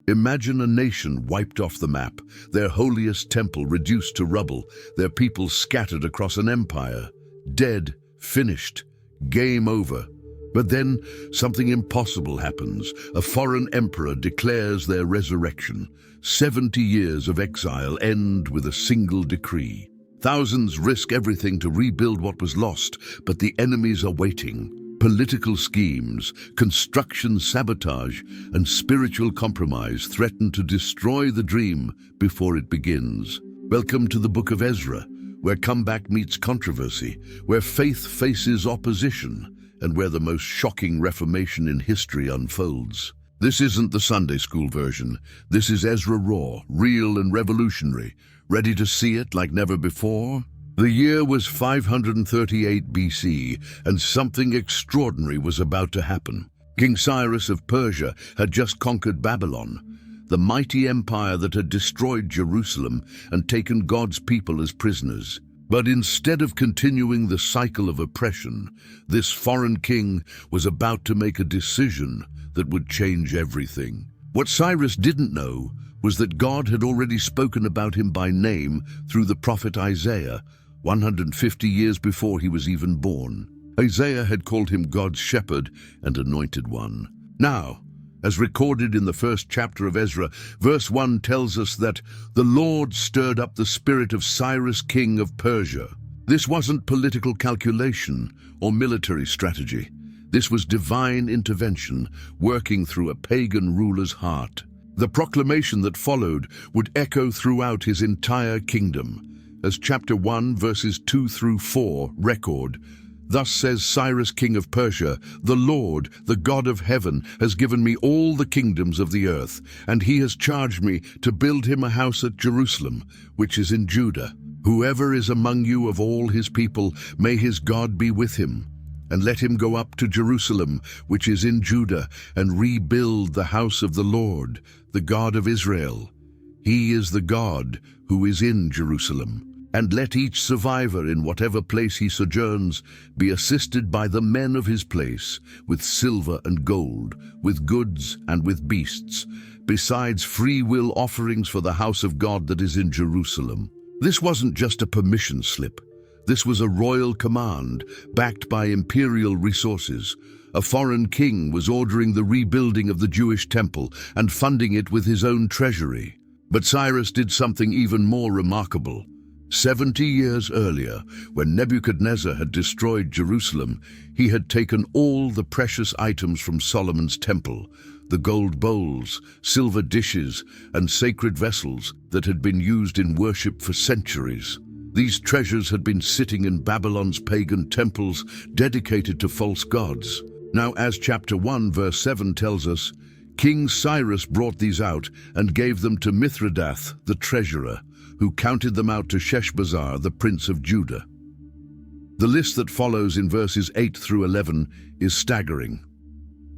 Imagine a nation wiped off the map, their holiest temple reduced to rubble, their people scattered across an empire. Dead, finished, game over. But then something impossible happens. A foreign emperor declares their resurrection. 70 years of exile end with a single decree. Thousands risk everything to rebuild what was lost, but the enemies are waiting. Political schemes, construction sabotage, and spiritual compromise threaten to destroy the dream before it begins. Welcome to the book of Ezra, where comeback meets controversy, where faith faces opposition, and where the most shocking reformation in history unfolds. This isn't the Sunday school version. This is Ezra raw, real and revolutionary. Ready to see it like never before? The year was 538 BC, and something extraordinary was about to happen. King Cyrus of Persia had just conquered Babylon, the mighty empire that had destroyed Jerusalem and taken God's people as prisoners. But instead of continuing the cycle of oppression, this foreign king was about to make a decision that would change everything. What Cyrus didn't know was that God had already spoken about him by name through the prophet Isaiah, 150 years before he was even born. Isaiah had called him God's shepherd and anointed one. Now, as recorded in the first chapter of Ezra, verse 1 tells us that the Lord stirred up the spirit of Cyrus, king of Persia. This wasn't political calculation or military strategy. This was divine intervention working through a pagan ruler's heart. The proclamation that followed would echo throughout his entire kingdom. As chapter 1, verses 2 through 4 record, "Thus says Cyrus, king of Persia, the Lord, the God of heaven, has given me all the kingdoms of the earth, and he has charged me to build him a house at Jerusalem, which is in Judah. Whoever is among you of all his people, may his God be with him. And let him go up to Jerusalem, which is in Judah, and rebuild the house of the Lord, the God of Israel. He is the God who is in Jerusalem. And let each survivor in whatever place he sojourns be assisted by the men of his place, with silver and gold, with goods and with beasts, besides free will offerings for the house of God that is in Jerusalem." This wasn't just a permission slip. This was a royal command, backed by imperial resources. A foreign king was ordering the rebuilding of the Jewish temple and funding it with his own treasury. But Cyrus did something even more remarkable. 70 years earlier, when Nebuchadnezzar had destroyed Jerusalem, he had taken all the precious items from Solomon's temple, the gold bowls, silver dishes, and sacred vessels that had been used in worship for centuries. These treasures had been sitting in Babylon's pagan temples dedicated to false gods. Now, as chapter 1, verse 7 tells us, King Cyrus brought these out and gave them to Mithridath, the treasurer, who counted them out to Sheshbazzar, the prince of Judah. The list that follows in verses 8 through 11 is staggering.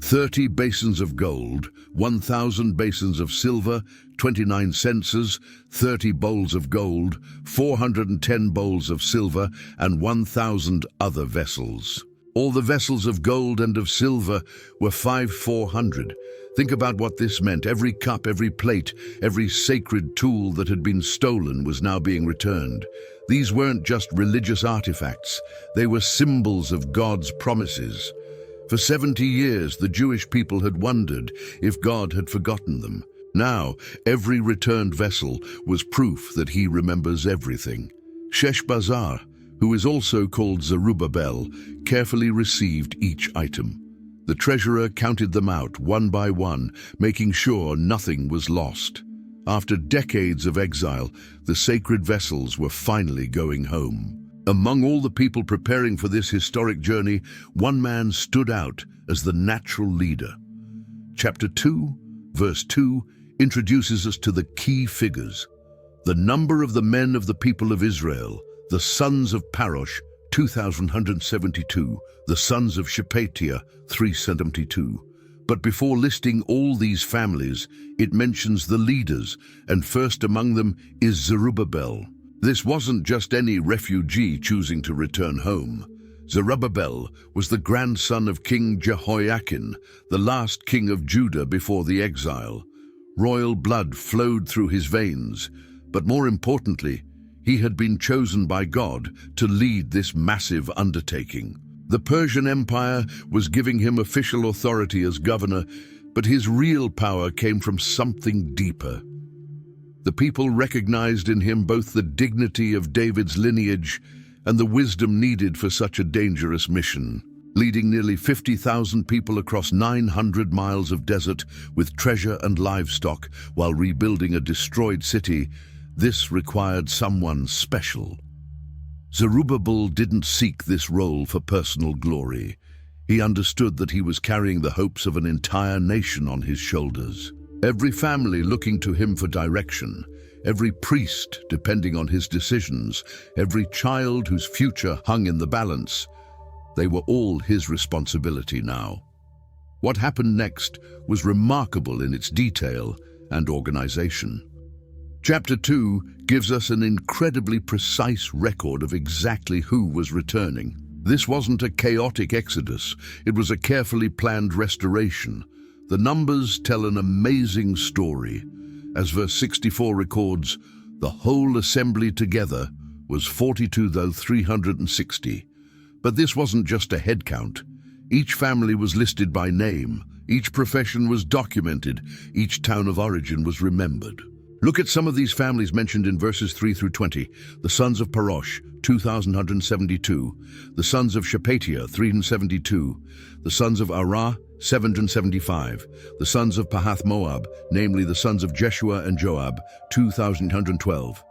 30 basins of gold, 1,000 basins of silver, 29 censers, 30 bowls of gold, 410 bowls of silver, and 1,000 other vessels. All the vessels of gold and of silver were 5,400. Think about what this meant. Every cup, every plate, every sacred tool that had been stolen was now being returned. These weren't just religious artifacts. They were symbols of God's promises. For 70 years, the Jewish people had wondered if God had forgotten them. Now, every returned vessel was proof that he remembers everything. Sheshbazzar, who is also called Zerubbabel, carefully received each item. The treasurer counted them out one by one, making sure nothing was lost. After decades of exile, the sacred vessels were finally going home. Among all the people preparing for this historic journey, one man stood out as the natural leader. Chapter 2, verse 2, introduces us to the key figures. The number of the men of the people of Israel, the sons of Parosh, 2,172, the sons of Shephatiah, 372. But before listing all these families, it mentions the leaders, and first among them is Zerubbabel. This wasn't just any refugee choosing to return home. Zerubbabel was the grandson of King Jehoiakim, the last king of Judah before the exile. Royal blood flowed through his veins, but more importantly, he had been chosen by God to lead this massive undertaking. The Persian Empire was giving him official authority as governor, but his real power came from something deeper. The people recognized in him both the dignity of David's lineage and the wisdom needed for such a dangerous mission. Leading nearly 50,000 people across 900 miles of desert with treasure and livestock while rebuilding a destroyed city, this required someone special. Zerubbabel didn't seek this role for personal glory. He understood that he was carrying the hopes of an entire nation on his shoulders. Every family looking to him for direction, every priest depending on his decisions, every child whose future hung in the balance, they were all his responsibility now. What happened next was remarkable in its detail and organization. Chapter 2 gives us an incredibly precise record of exactly who was returning. This wasn't a chaotic exodus, it was a carefully planned restoration. The numbers tell an amazing story. As verse 64 records, the whole assembly together was 42,360. But this wasn't just a head count. Each family was listed by name, each profession was documented, each town of origin was remembered. Look at some of these families mentioned in verses 3 through 20. The sons of Parosh, 2,172. The sons of Shephatiah, 372. The sons of Arah, 775. The sons of Pahath Moab, namely the sons of Jeshua and Joab, 2,112.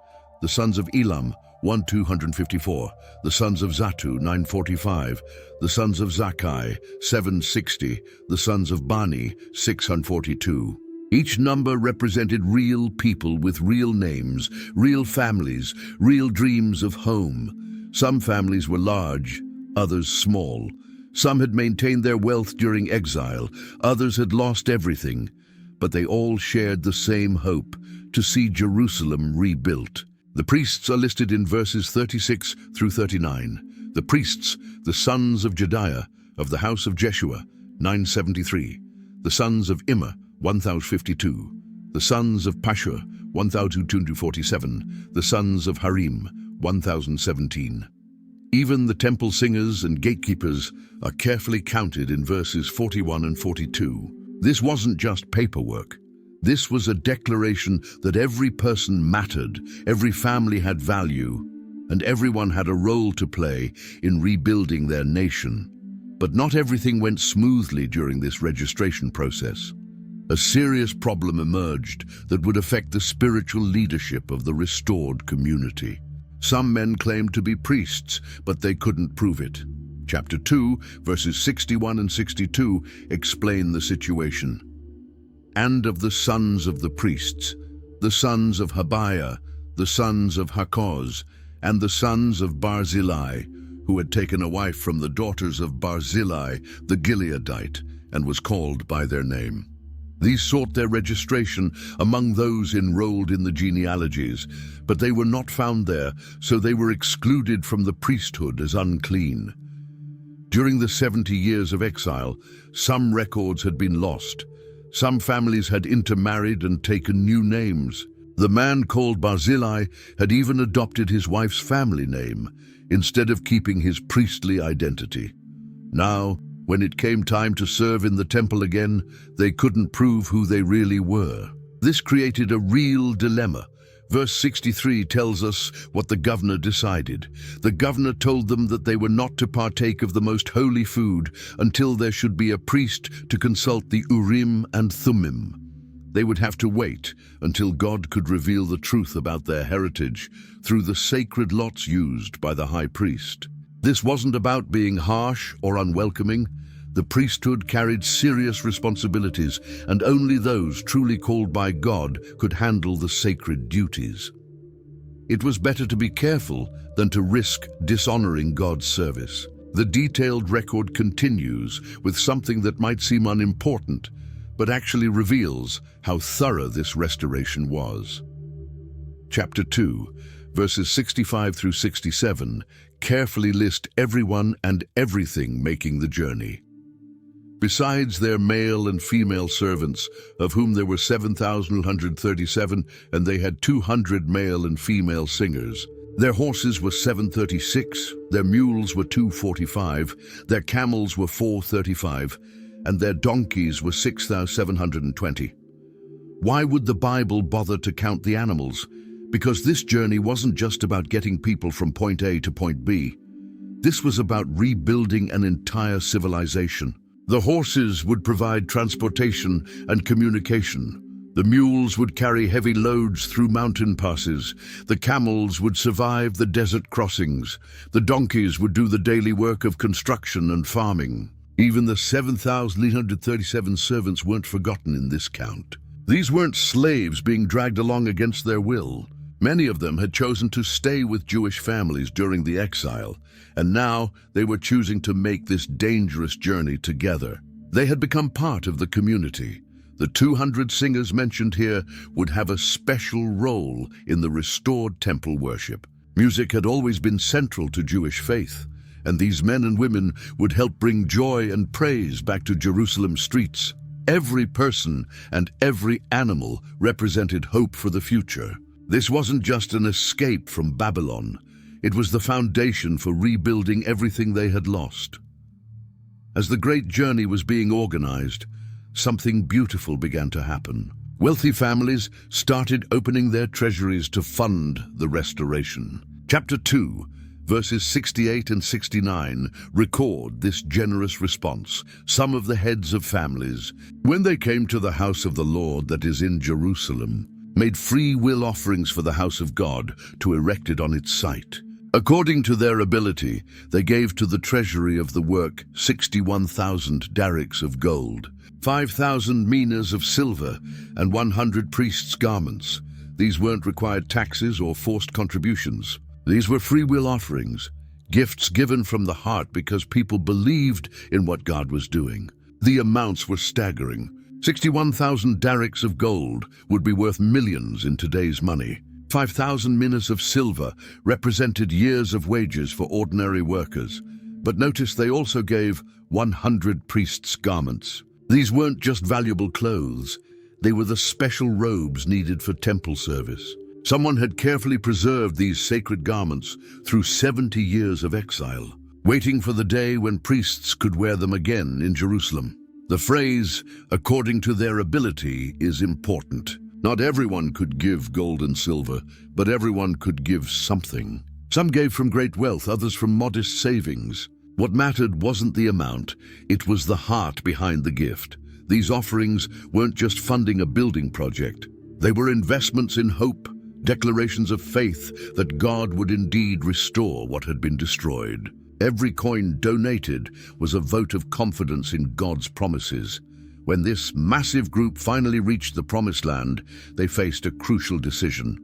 The sons of Elam, 1,254. The sons of Zatu, 945. The sons of Zakkai, 760. The sons of Bani, 642. Each number represented real people with real names, real families, real dreams of home. Some families were large, others small. Some had maintained their wealth during exile, others had lost everything. But they all shared the same hope, to see Jerusalem rebuilt. The priests are listed in verses 36 through 39. The priests, the sons of Jediah, of the house of Jeshua, 973. The sons of Immer, 1,052. The sons of Pashur, 1,247. The sons of Harim, 1,017. Even the temple singers and gatekeepers are carefully counted in verses 41 and 42. This wasn't just paperwork. This was a declaration that every person mattered, every family had value, and everyone had a role to play in rebuilding their nation. But not everything went smoothly during this registration process. A serious problem emerged that would affect the spiritual leadership of the restored community. Some men claimed to be priests, but they couldn't prove it. Chapter 2, verses 61 and 62 explain the situation. And of the sons of the priests, the sons of Habiah, the sons of Hakoz, and the sons of Barzillai, who had taken a wife from the daughters of Barzillai, the Gileadite, and was called by their name. These sought their registration among those enrolled in the genealogies, but they were not found there, so they were excluded from the priesthood as unclean. During the 70 years of exile, some records had been lost. Some families had intermarried and taken new names. The man called Barzillai had even adopted his wife's family name, instead of keeping his priestly identity. Now, when it came time to serve in the temple again, they couldn't prove who they really were. This created a real dilemma. Verse 63 tells us what the governor decided. The governor told them that they were not to partake of the most holy food until there should be a priest to consult the Urim and Thummim. They would have to wait until God could reveal the truth about their heritage through the sacred lots used by the high priest. This wasn't about being harsh or unwelcoming. The priesthood carried serious responsibilities, and only those truly called by God could handle the sacred duties. It was better to be careful than to risk dishonoring God's service. The detailed record continues with something that might seem unimportant, but actually reveals how thorough this restoration was. Chapter 2, verses 65 through 67, carefully list everyone and everything making the journey. besides their male and female servants, of whom there were 7,137, and they had 200 male and female singers. Their horses were 736, their mules were 245, their camels were 435, and their donkeys were 6,720. Why would the Bible bother to count the animals? Because this journey wasn't just about getting people from point A to point B. This was about rebuilding an entire civilization. The horses would provide transportation and communication. The mules would carry heavy loads through mountain passes. The camels would survive the desert crossings. The donkeys would do the daily work of construction and farming. Even the 7,837 servants weren't forgotten in this count. These weren't slaves being dragged along against their will. Many of them had chosen to stay with Jewish families during the exile, and now they were choosing to make this dangerous journey together. They had become part of the community. The 200 singers mentioned here would have a special role in the restored temple worship. Music had always been central to Jewish faith, and these men and women would help bring joy and praise back to Jerusalem's streets. Every person and every animal represented hope for the future. This wasn't just an escape from Babylon. It was the foundation for rebuilding everything they had lost. As the great journey was being organized, something beautiful began to happen. Wealthy families started opening their treasuries to fund the restoration. Chapter 2, verses 68 and 69 record this generous response. Some of the heads of families, when they came to the house of the Lord that is in Jerusalem, made free will offerings for the house of God to erect it on its site. According to their ability, they gave to the treasury of the work 61,000 darics of gold, 5,000 minas of silver, and 100 priests' garments. These weren't required taxes or forced contributions. These were free will offerings, gifts given from the heart because people believed in what God was doing. The amounts were staggering. 61,000 darics of gold would be worth millions in today's money. 5,000 minas of silver represented years of wages for ordinary workers. But notice they also gave 100 priests' garments. These weren't just valuable clothes. They were the special robes needed for temple service. Someone had carefully preserved these sacred garments through 70 years of exile, waiting for the day when priests could wear them again in Jerusalem. The phrase, according to their ability, is important. Not everyone could give gold and silver, but everyone could give something. Some gave from great wealth, others from modest savings. What mattered wasn't the amount, it was the heart behind the gift. These offerings weren't just funding a building project. They were investments in hope, declarations of faith that God would indeed restore what had been destroyed. Every coin donated was a vote of confidence in God's promises. When this massive group finally reached the Promised Land, they faced a crucial decision.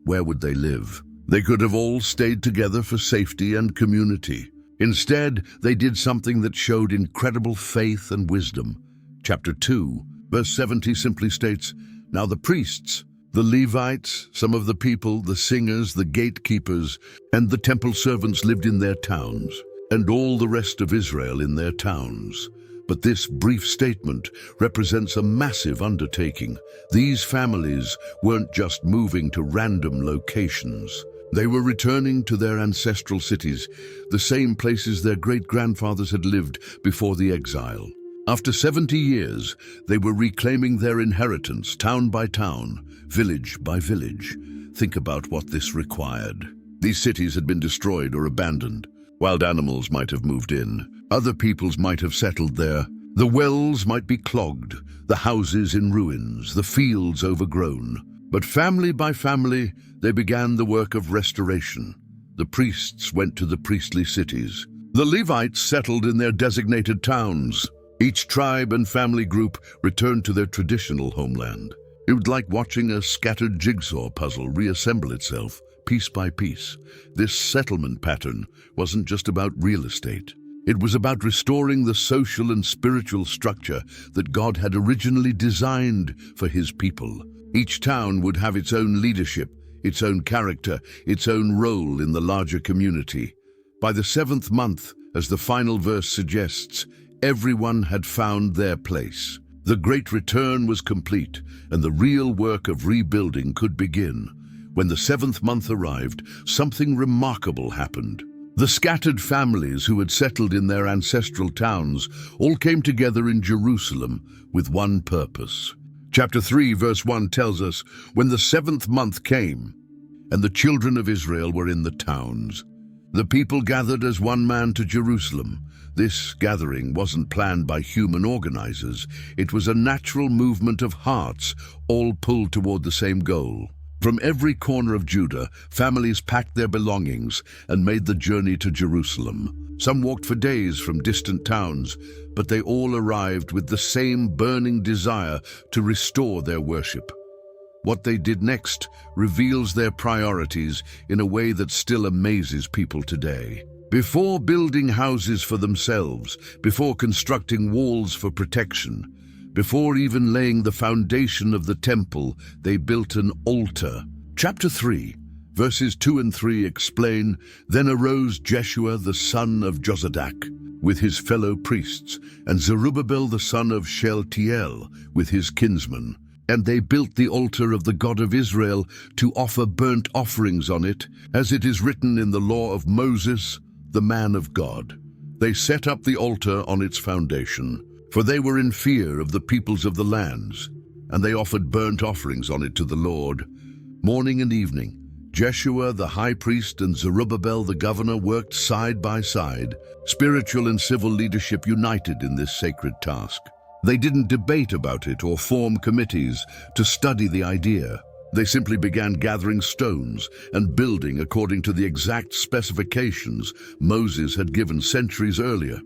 Where would they live? They could have all stayed together for safety and community. Instead, they did something that showed incredible faith and wisdom. Chapter 2, verse 70 simply states, "Now the priests, the Levites, some of the people, the singers, the gatekeepers, and the temple servants lived in their towns, and all the rest of Israel in their towns." But this brief statement represents a massive undertaking. These families weren't just moving to random locations. They were returning to their ancestral cities, the same places their great-grandfathers had lived before the exile. After 70 years, they were reclaiming their inheritance, town by town, village by village. Think about what this required. These cities had been destroyed or abandoned. Wild animals might have moved in. Other peoples might have settled there. The wells might be clogged, the houses in ruins, the fields overgrown. But family by family, they began the work of restoration. The priests went to the priestly cities. The Levites settled in their designated towns. Each tribe and family group returned to their traditional homeland. It was like watching a scattered jigsaw puzzle reassemble itself, piece by piece. This settlement pattern wasn't just about real estate. It was about restoring the social and spiritual structure that God had originally designed for His people. Each town would have its own leadership, its own character, its own role in the larger community. By the 7th month, as the final verse suggests, Everyone had found their place. The great return was complete, and the real work of rebuilding could begin. When the 7th month arrived, something remarkable happened. The scattered families who had settled in their ancestral towns all came together in Jerusalem with one purpose. Chapter 3, verse 1 tells us, "When the 7th month came, and the children of Israel were in the towns, the people gathered as one man to Jerusalem." This gathering wasn't planned by human organizers. It was a natural movement of hearts, all pulled toward the same goal. From every corner of Judah, families packed their belongings and made the journey to Jerusalem. Some walked for days from distant towns, but they all arrived with the same burning desire to restore their worship. What they did next reveals their priorities in a way that still amazes people today. Before building houses for themselves, before constructing walls for protection, before even laying the foundation of the temple, they built an altar. Chapter 3, verses 2 and 3 explain, "Then arose Jeshua the son of Jozadak with his fellow priests, and Zerubbabel the son of Shealtiel with his kinsmen. And they built the altar of the God of Israel to offer burnt offerings on it, as it is written in the law of Moses, the man of God. They set up the altar on its foundation, for they were in fear of the peoples of the lands, and they offered burnt offerings on it to the Lord. Morning and evening, Jeshua the high priest and Zerubbabel the governor worked side by side, spiritual and civil leadership united in this sacred task. They didn't debate about it or form committees to study the idea. They simply began gathering stones and building according to the exact specifications Moses had given centuries earlier.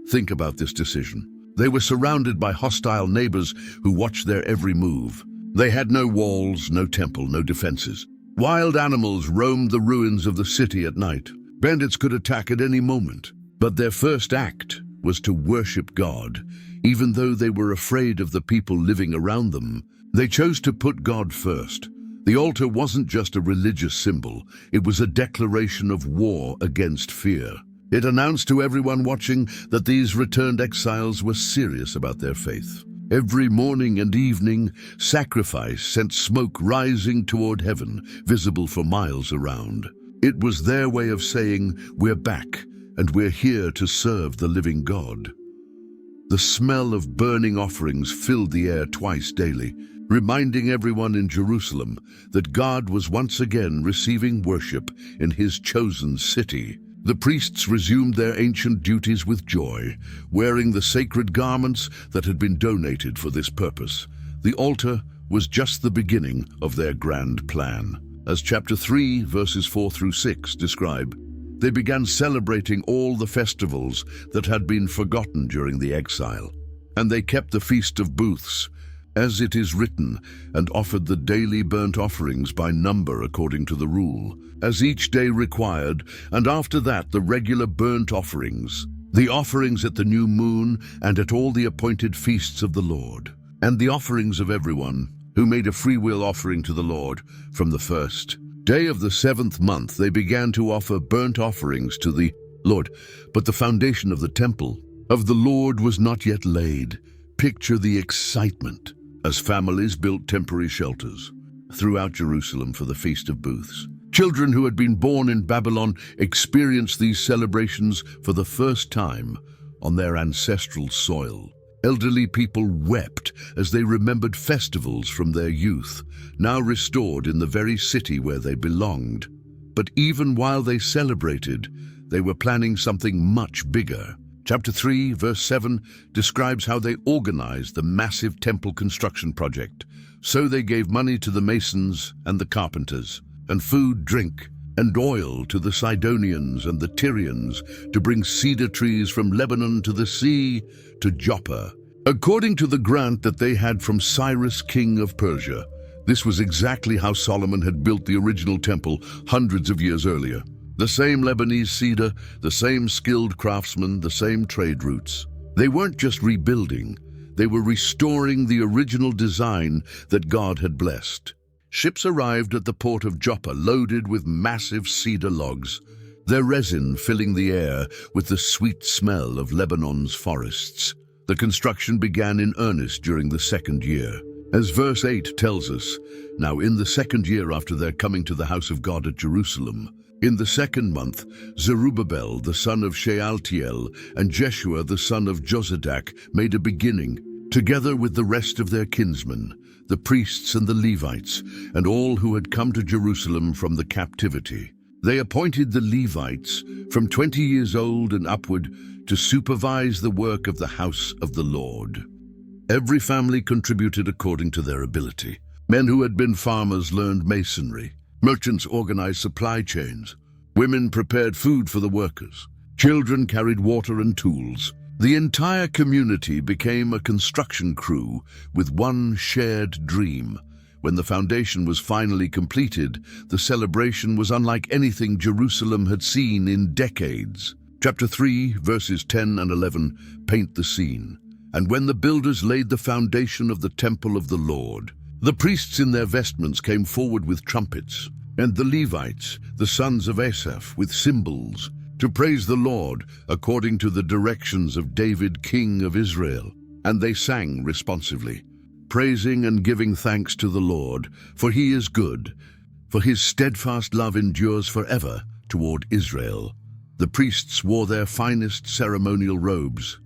Think about this decision. They were surrounded by hostile neighbors who watched their every move. They had no walls, no temple, no defenses. Wild animals roamed the ruins of the city at night. Bandits could attack at any moment. But their first act was to worship God, even though they were afraid of the people living around them. They chose to put God first. The altar wasn't just a religious symbol, it was a declaration of war against fear. It announced to everyone watching that these returned exiles were serious about their faith. Every morning and evening, sacrifice sent smoke rising toward heaven, visible for miles around. It was their way of saying, "We're back, and we're here to serve the living God." The smell of burning offerings filled the air twice daily, reminding everyone in Jerusalem that God was once again receiving worship in his chosen city. The priests resumed their ancient duties with joy, wearing the sacred garments that had been donated for this purpose. The altar was just the beginning of their grand plan. As chapter 3, verses 4 through 6 describe, they began celebrating all the festivals that had been forgotten during the exile. And they kept the Feast of Booths, as it is written, and offered the daily burnt offerings by number according to the rule, as each day required, and after that the regular burnt offerings, the offerings at the new moon and at all the appointed feasts of the Lord, and the offerings of everyone who made a freewill offering to the Lord from the first day of the 7th month. They began to offer burnt offerings to the Lord, but the foundation of the temple of the Lord was not yet laid. Picture the excitement as families built temporary shelters throughout Jerusalem for the Feast of Booths. Children who had been born in Babylon experienced these celebrations for the first time on their ancestral soil. Elderly people wept as they remembered festivals from their youth, now restored in the very city where they belonged. But even while they celebrated, they were planning something much bigger. Chapter 3, verse 7 describes how they organized the massive temple construction project. So they gave money to the masons and the carpenters, and food, drink, and oil to the Sidonians and the Tyrians to bring cedar trees from Lebanon to the sea to Joppa. According to the grant that they had from Cyrus, king of Persia, this was exactly how Solomon had built the original temple hundreds of years earlier. The same Lebanese cedar, the same skilled craftsmen, the same trade routes. They weren't just rebuilding, they were restoring the original design that God had blessed. Ships arrived at the port of Joppa loaded with massive cedar logs. their resin filling the air with the sweet smell of Lebanon's forests. The construction began in earnest during the second year. As verse 8 tells us, now in the second year after their coming to the house of God at Jerusalem, in the second month, Zerubbabel the son of Shealtiel and Jeshua the son of Jozadak made a beginning, together with the rest of their kinsmen, the priests and the Levites, and all who had come to Jerusalem from the captivity. They appointed the Levites from 20 years old and upward to supervise the work of the house of the Lord. Every family contributed according to their ability. Men who had been farmers learned masonry. Merchants organized supply chains. Women prepared food for the workers. Children carried water and tools. The entire community became a construction crew with one shared dream. When the foundation was finally completed, the celebration was unlike anything Jerusalem had seen in decades. Chapter 3, verses 10 and 11 paint the scene. And when the builders laid the foundation of the temple of the Lord, the priests in their vestments came forward with trumpets, and the Levites, the sons of Asaph, with cymbals, to praise the Lord according to the directions of David, king of Israel. And they sang responsively, praising and giving thanks to the Lord, for he is good, for his steadfast love endures forever toward Israel. The priests wore their finest ceremonial robes,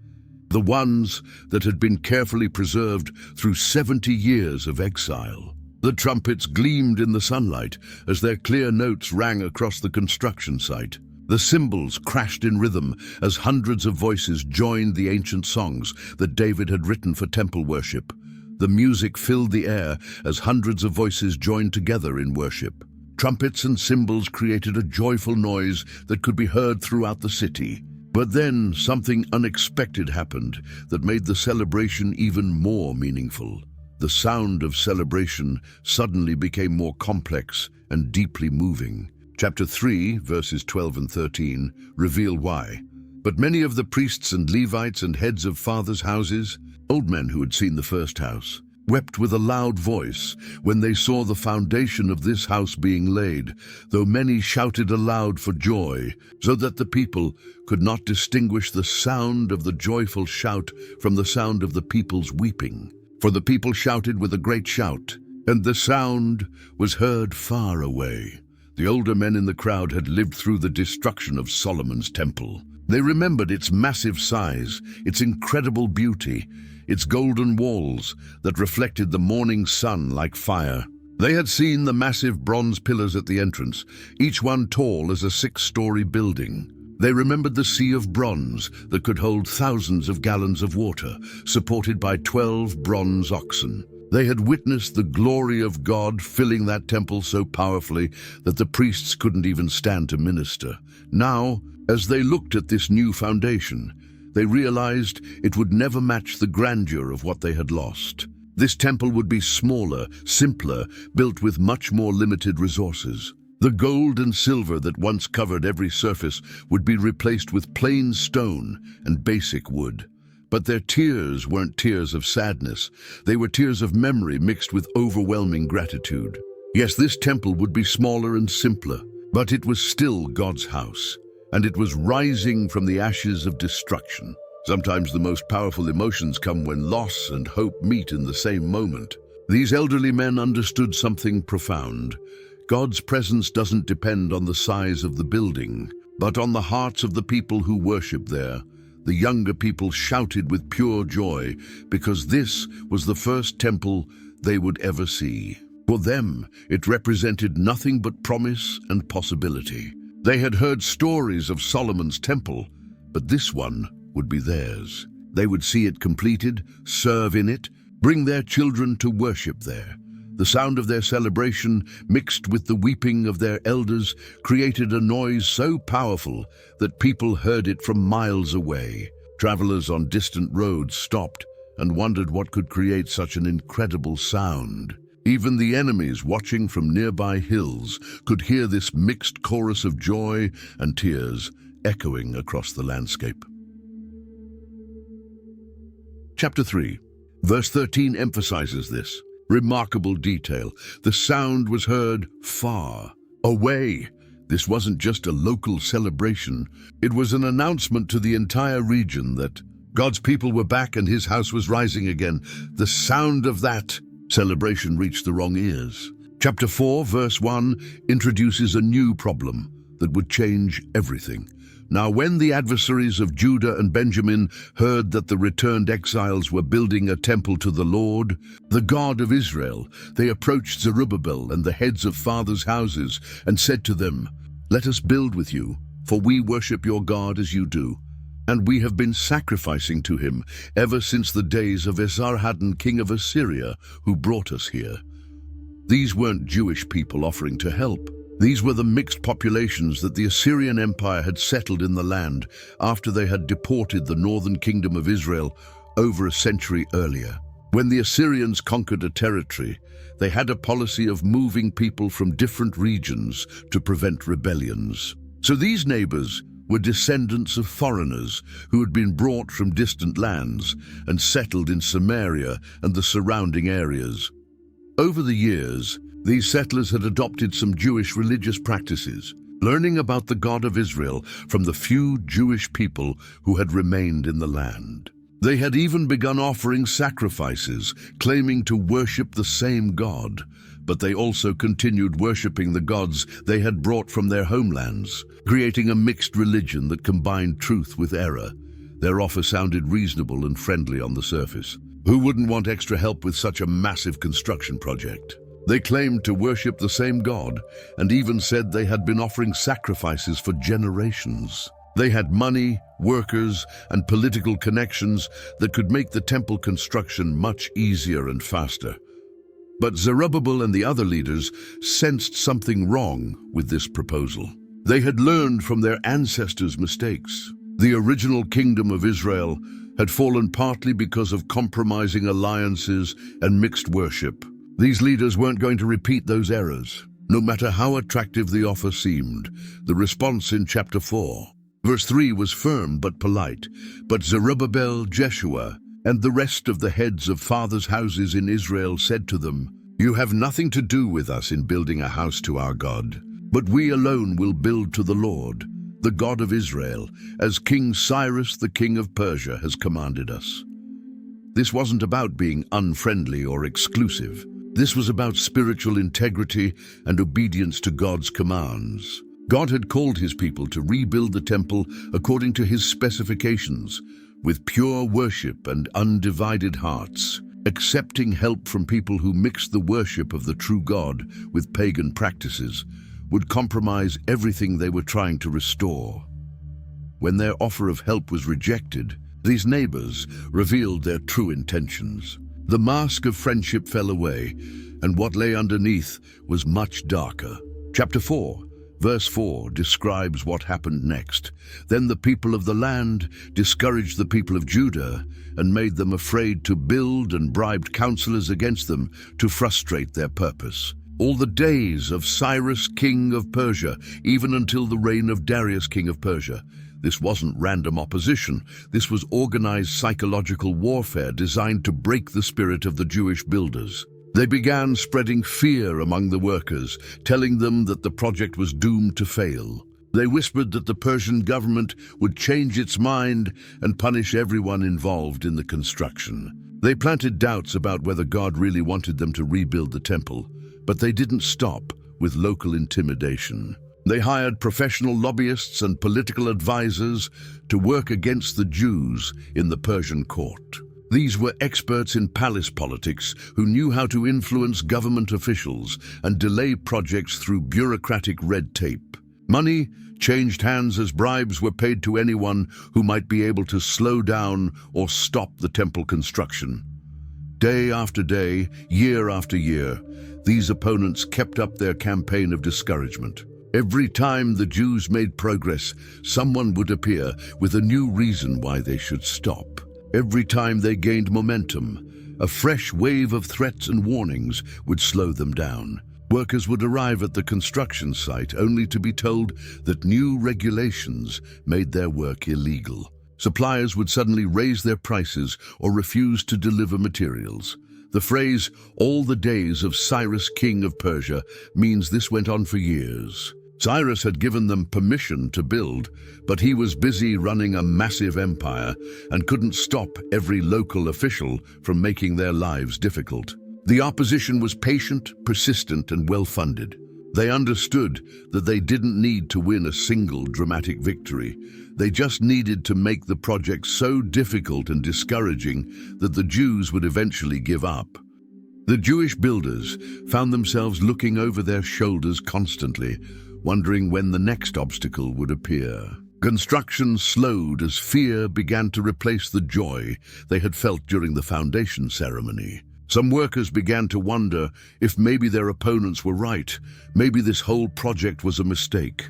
the ones that had been carefully preserved through 70 years of exile. The trumpets gleamed in the sunlight as their clear notes rang across the construction site. The cymbals crashed in rhythm as hundreds of voices joined the ancient songs that David had written for temple worship. The music filled the air as hundreds of voices joined together in worship. Trumpets and cymbals created a joyful noise that could be heard throughout the city. But then something unexpected happened that made the celebration even more meaningful. The sound of celebration suddenly became more complex and deeply moving. Chapter 3, verses 12 and 13, reveal why. But many of the priests and Levites and heads of fathers' houses, old men who had seen the first house, wept with a loud voice when they saw the foundation of this house being laid, though many shouted aloud for joy, so that the people could not distinguish the sound of the joyful shout from the sound of the people's weeping. For the people shouted with a great shout, and the sound was heard far away. The older men in the crowd had lived through the destruction of Solomon's temple. They remembered its massive size, its incredible beauty, its golden walls that reflected the morning sun like fire. They had seen the massive bronze pillars at the entrance, each one tall as a 6-story building. They remembered the sea of bronze that could hold thousands of gallons of water, supported by 12 bronze oxen. They had witnessed the glory of God filling that temple so powerfully that the priests couldn't even stand to minister. Now, as they looked at this new foundation, they realized it would never match the grandeur of what they had lost. This temple would be smaller, simpler, built with much more limited resources. The gold and silver that once covered every surface would be replaced with plain stone and basic wood. But their tears weren't tears of sadness. They were tears of memory mixed with overwhelming gratitude. Yes, this temple would be smaller and simpler, but it was still God's house, and it was rising from the ashes of destruction. Sometimes the most powerful emotions come when loss and hope meet in the same moment. These elderly men understood something profound. God's presence doesn't depend on the size of the building, but on the hearts of the people who worship there. The younger people shouted with pure joy because this was the first temple they would ever see. For them, it represented nothing but promise and possibility. They had heard stories of Solomon's temple, but this one would be theirs. They would see it completed, serve in it, bring their children to worship there. The sound of their celebration, mixed with the weeping of their elders, created a noise so powerful that people heard it from miles away. Travelers on distant roads stopped and wondered what could create such an incredible sound. Even the enemies watching from nearby hills could hear this mixed chorus of joy and tears echoing across the landscape. Chapter 3, verse 13 emphasizes this remarkable detail. The sound was heard far away. This wasn't just a local celebration. It was an announcement to the entire region that God's people were back and his house was rising again. The sound of that celebration reached the wrong ears. Chapter 4, verse 1 introduces a new problem that would change everything. Now, when the adversaries of Judah and Benjamin heard that the returned exiles were building a temple to the Lord, the God of Israel, they approached Zerubbabel and the heads of fathers' houses and said to them, "Let us build with you, for we worship your God as you do. And we have been sacrificing to him ever since the days of Esarhaddon, king of Assyria, who brought us here." These weren't Jewish people offering to help. These were the mixed populations that the Assyrian Empire had settled in the land after they had deported the northern kingdom of Israel over a century earlier. When the Assyrians conquered a territory, they had a policy of moving people from different regions to prevent rebellions. So these neighbors were descendants of foreigners who had been brought from distant lands and settled in Samaria and the surrounding areas. Over the years, these settlers had adopted some Jewish religious practices, learning about the God of Israel from the few Jewish people who had remained in the land. They had even begun offering sacrifices, claiming to worship the same God, but they also continued worshiping the gods they had brought from their homelands, creating a mixed religion that combined truth with error. Their offer sounded reasonable and friendly on the surface. Who wouldn't want extra help with such a massive construction project? They claimed to worship the same God and even said they had been offering sacrifices for generations. They had money, workers, and political connections that could make the temple construction much easier and faster. But Zerubbabel and the other leaders sensed something wrong with this proposal. They had learned from their ancestors' mistakes. The original kingdom of Israel had fallen partly because of compromising alliances and mixed worship. These leaders weren't going to repeat those errors. No matter how attractive the offer seemed, the response in chapter 4, verse 3 was firm but polite. But Zerubbabel, Jeshua, and the rest of the heads of fathers' houses in Israel said to them, "You have nothing to do with us in building a house to our God, but we alone will build to the Lord, the God of Israel, as King Cyrus, the king of Persia, has commanded us." This wasn't about being unfriendly or exclusive. This was about spiritual integrity and obedience to God's commands. God had called his people to rebuild the temple according to his specifications, with pure worship and undivided hearts. Accepting help from people who mixed the worship of the true God with pagan practices would compromise everything they were trying to restore. When their offer of help was rejected, these neighbors revealed their true intentions. The mask of friendship fell away, and what lay underneath was much darker. Chapter 4, verse 4 describes what happened next. Then the people of the land discouraged the people of Judah and made them afraid to build and bribed counselors against them to frustrate their purpose. All the days of Cyrus, king of Persia, even until the reign of Darius, king of Persia. This wasn't random opposition. This was organized psychological warfare designed to break the spirit of the Jewish builders. They began spreading fear among the workers, telling them that the project was doomed to fail. They whispered that the Persian government would change its mind and punish everyone involved in the construction. They planted doubts about whether God really wanted them to rebuild the temple, but they didn't stop with local intimidation. They hired professional lobbyists and political advisors to work against the Jews in the Persian court. These were experts in palace politics who knew how to influence government officials and delay projects through bureaucratic red tape. Money changed hands as bribes were paid to anyone who might be able to slow down or stop the temple construction. Day after day, year after year, these opponents kept up their campaign of discouragement. Every time the Jews made progress, someone would appear with a new reason why they should stop. Every time they gained momentum, a fresh wave of threats and warnings would slow them down. Workers would arrive at the construction site only to be told that new regulations made their work illegal. Suppliers would suddenly raise their prices or refuse to deliver materials. The phrase, "all the days of Cyrus, king of Persia," means this went on for years. Cyrus had given them permission to build, but he was busy running a massive empire and couldn't stop every local official from making their lives difficult. The opposition was patient, persistent, and well-funded. They understood that they didn't need to win a single dramatic victory. They just needed to make the project so difficult and discouraging that the Jews would eventually give up. The Jewish builders found themselves looking over their shoulders constantly, wondering when the next obstacle would appear. Construction slowed as fear began to replace the joy they had felt during the foundation ceremony. Some workers began to wonder if maybe their opponents were right, maybe this whole project was a mistake.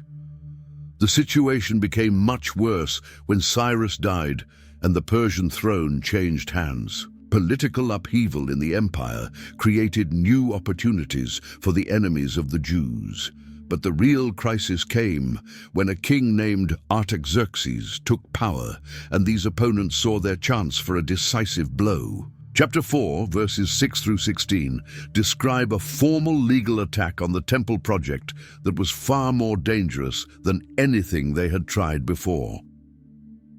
The situation became much worse when Cyrus died and the Persian throne changed hands. Political upheaval in the empire created new opportunities for the enemies of the Jews. But the real crisis came when a king named Artaxerxes took power, and these opponents saw their chance for a decisive blow. Chapter 4, verses 6 through 16, describe a formal legal attack on the temple project that was far more dangerous than anything they had tried before.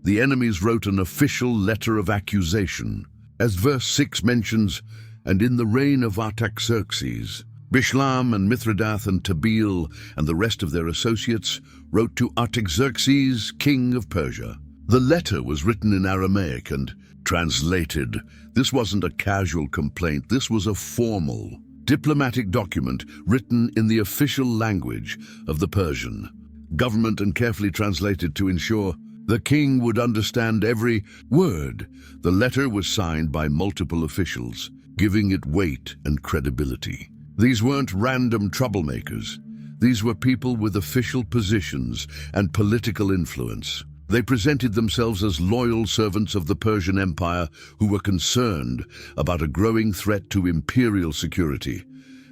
The enemies wrote an official letter of accusation. As verse 6 mentions, "And in the reign of Artaxerxes, Bishlam and Mithridath and Tabeel and the rest of their associates wrote to Artaxerxes, king of Persia." The letter was written in Aramaic and translated. This wasn't a casual complaint, this was a formal, diplomatic document written in the official language of the Persian government and carefully translated to ensure the king would understand every word. The letter was signed by multiple officials, giving it weight and credibility. These weren't random troublemakers. These were people with official positions and political influence. They presented themselves as loyal servants of the Persian Empire who were concerned about a growing threat to imperial security.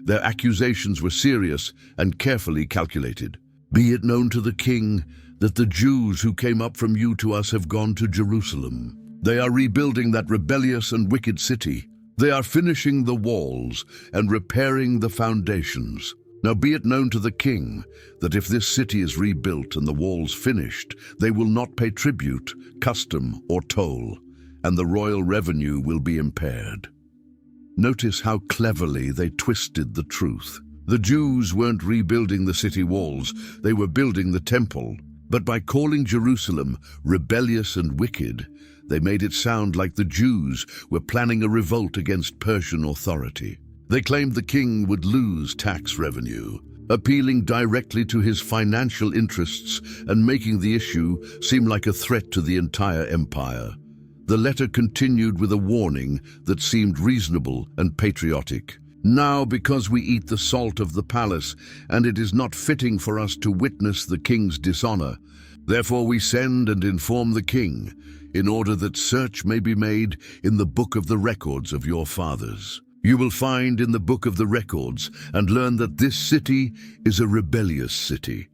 Their accusations were serious and carefully calculated. "Be it known to the king that the Jews who came up from you to us have gone to Jerusalem. They are rebuilding that rebellious and wicked city. They are finishing the walls and repairing the foundations. Now be it known to the king that if this city is rebuilt and the walls finished, they will not pay tribute, custom, or toll, and the royal revenue will be impaired." Notice how cleverly they twisted the truth. The Jews weren't rebuilding the city walls, they were building the temple. But by calling Jerusalem rebellious and wicked, they made it sound like the Jews were planning a revolt against Persian authority. They claimed the king would lose tax revenue, appealing directly to his financial interests and making the issue seem like a threat to the entire empire. The letter continued with a warning that seemed reasonable and patriotic. "Now, because we eat the salt of the palace, and it is not fitting for us to witness the king's dishonor, therefore we send and inform the king, in order that search may be made in the book of the records of your fathers. You will find in the book of the records and learn that this city is a rebellious city,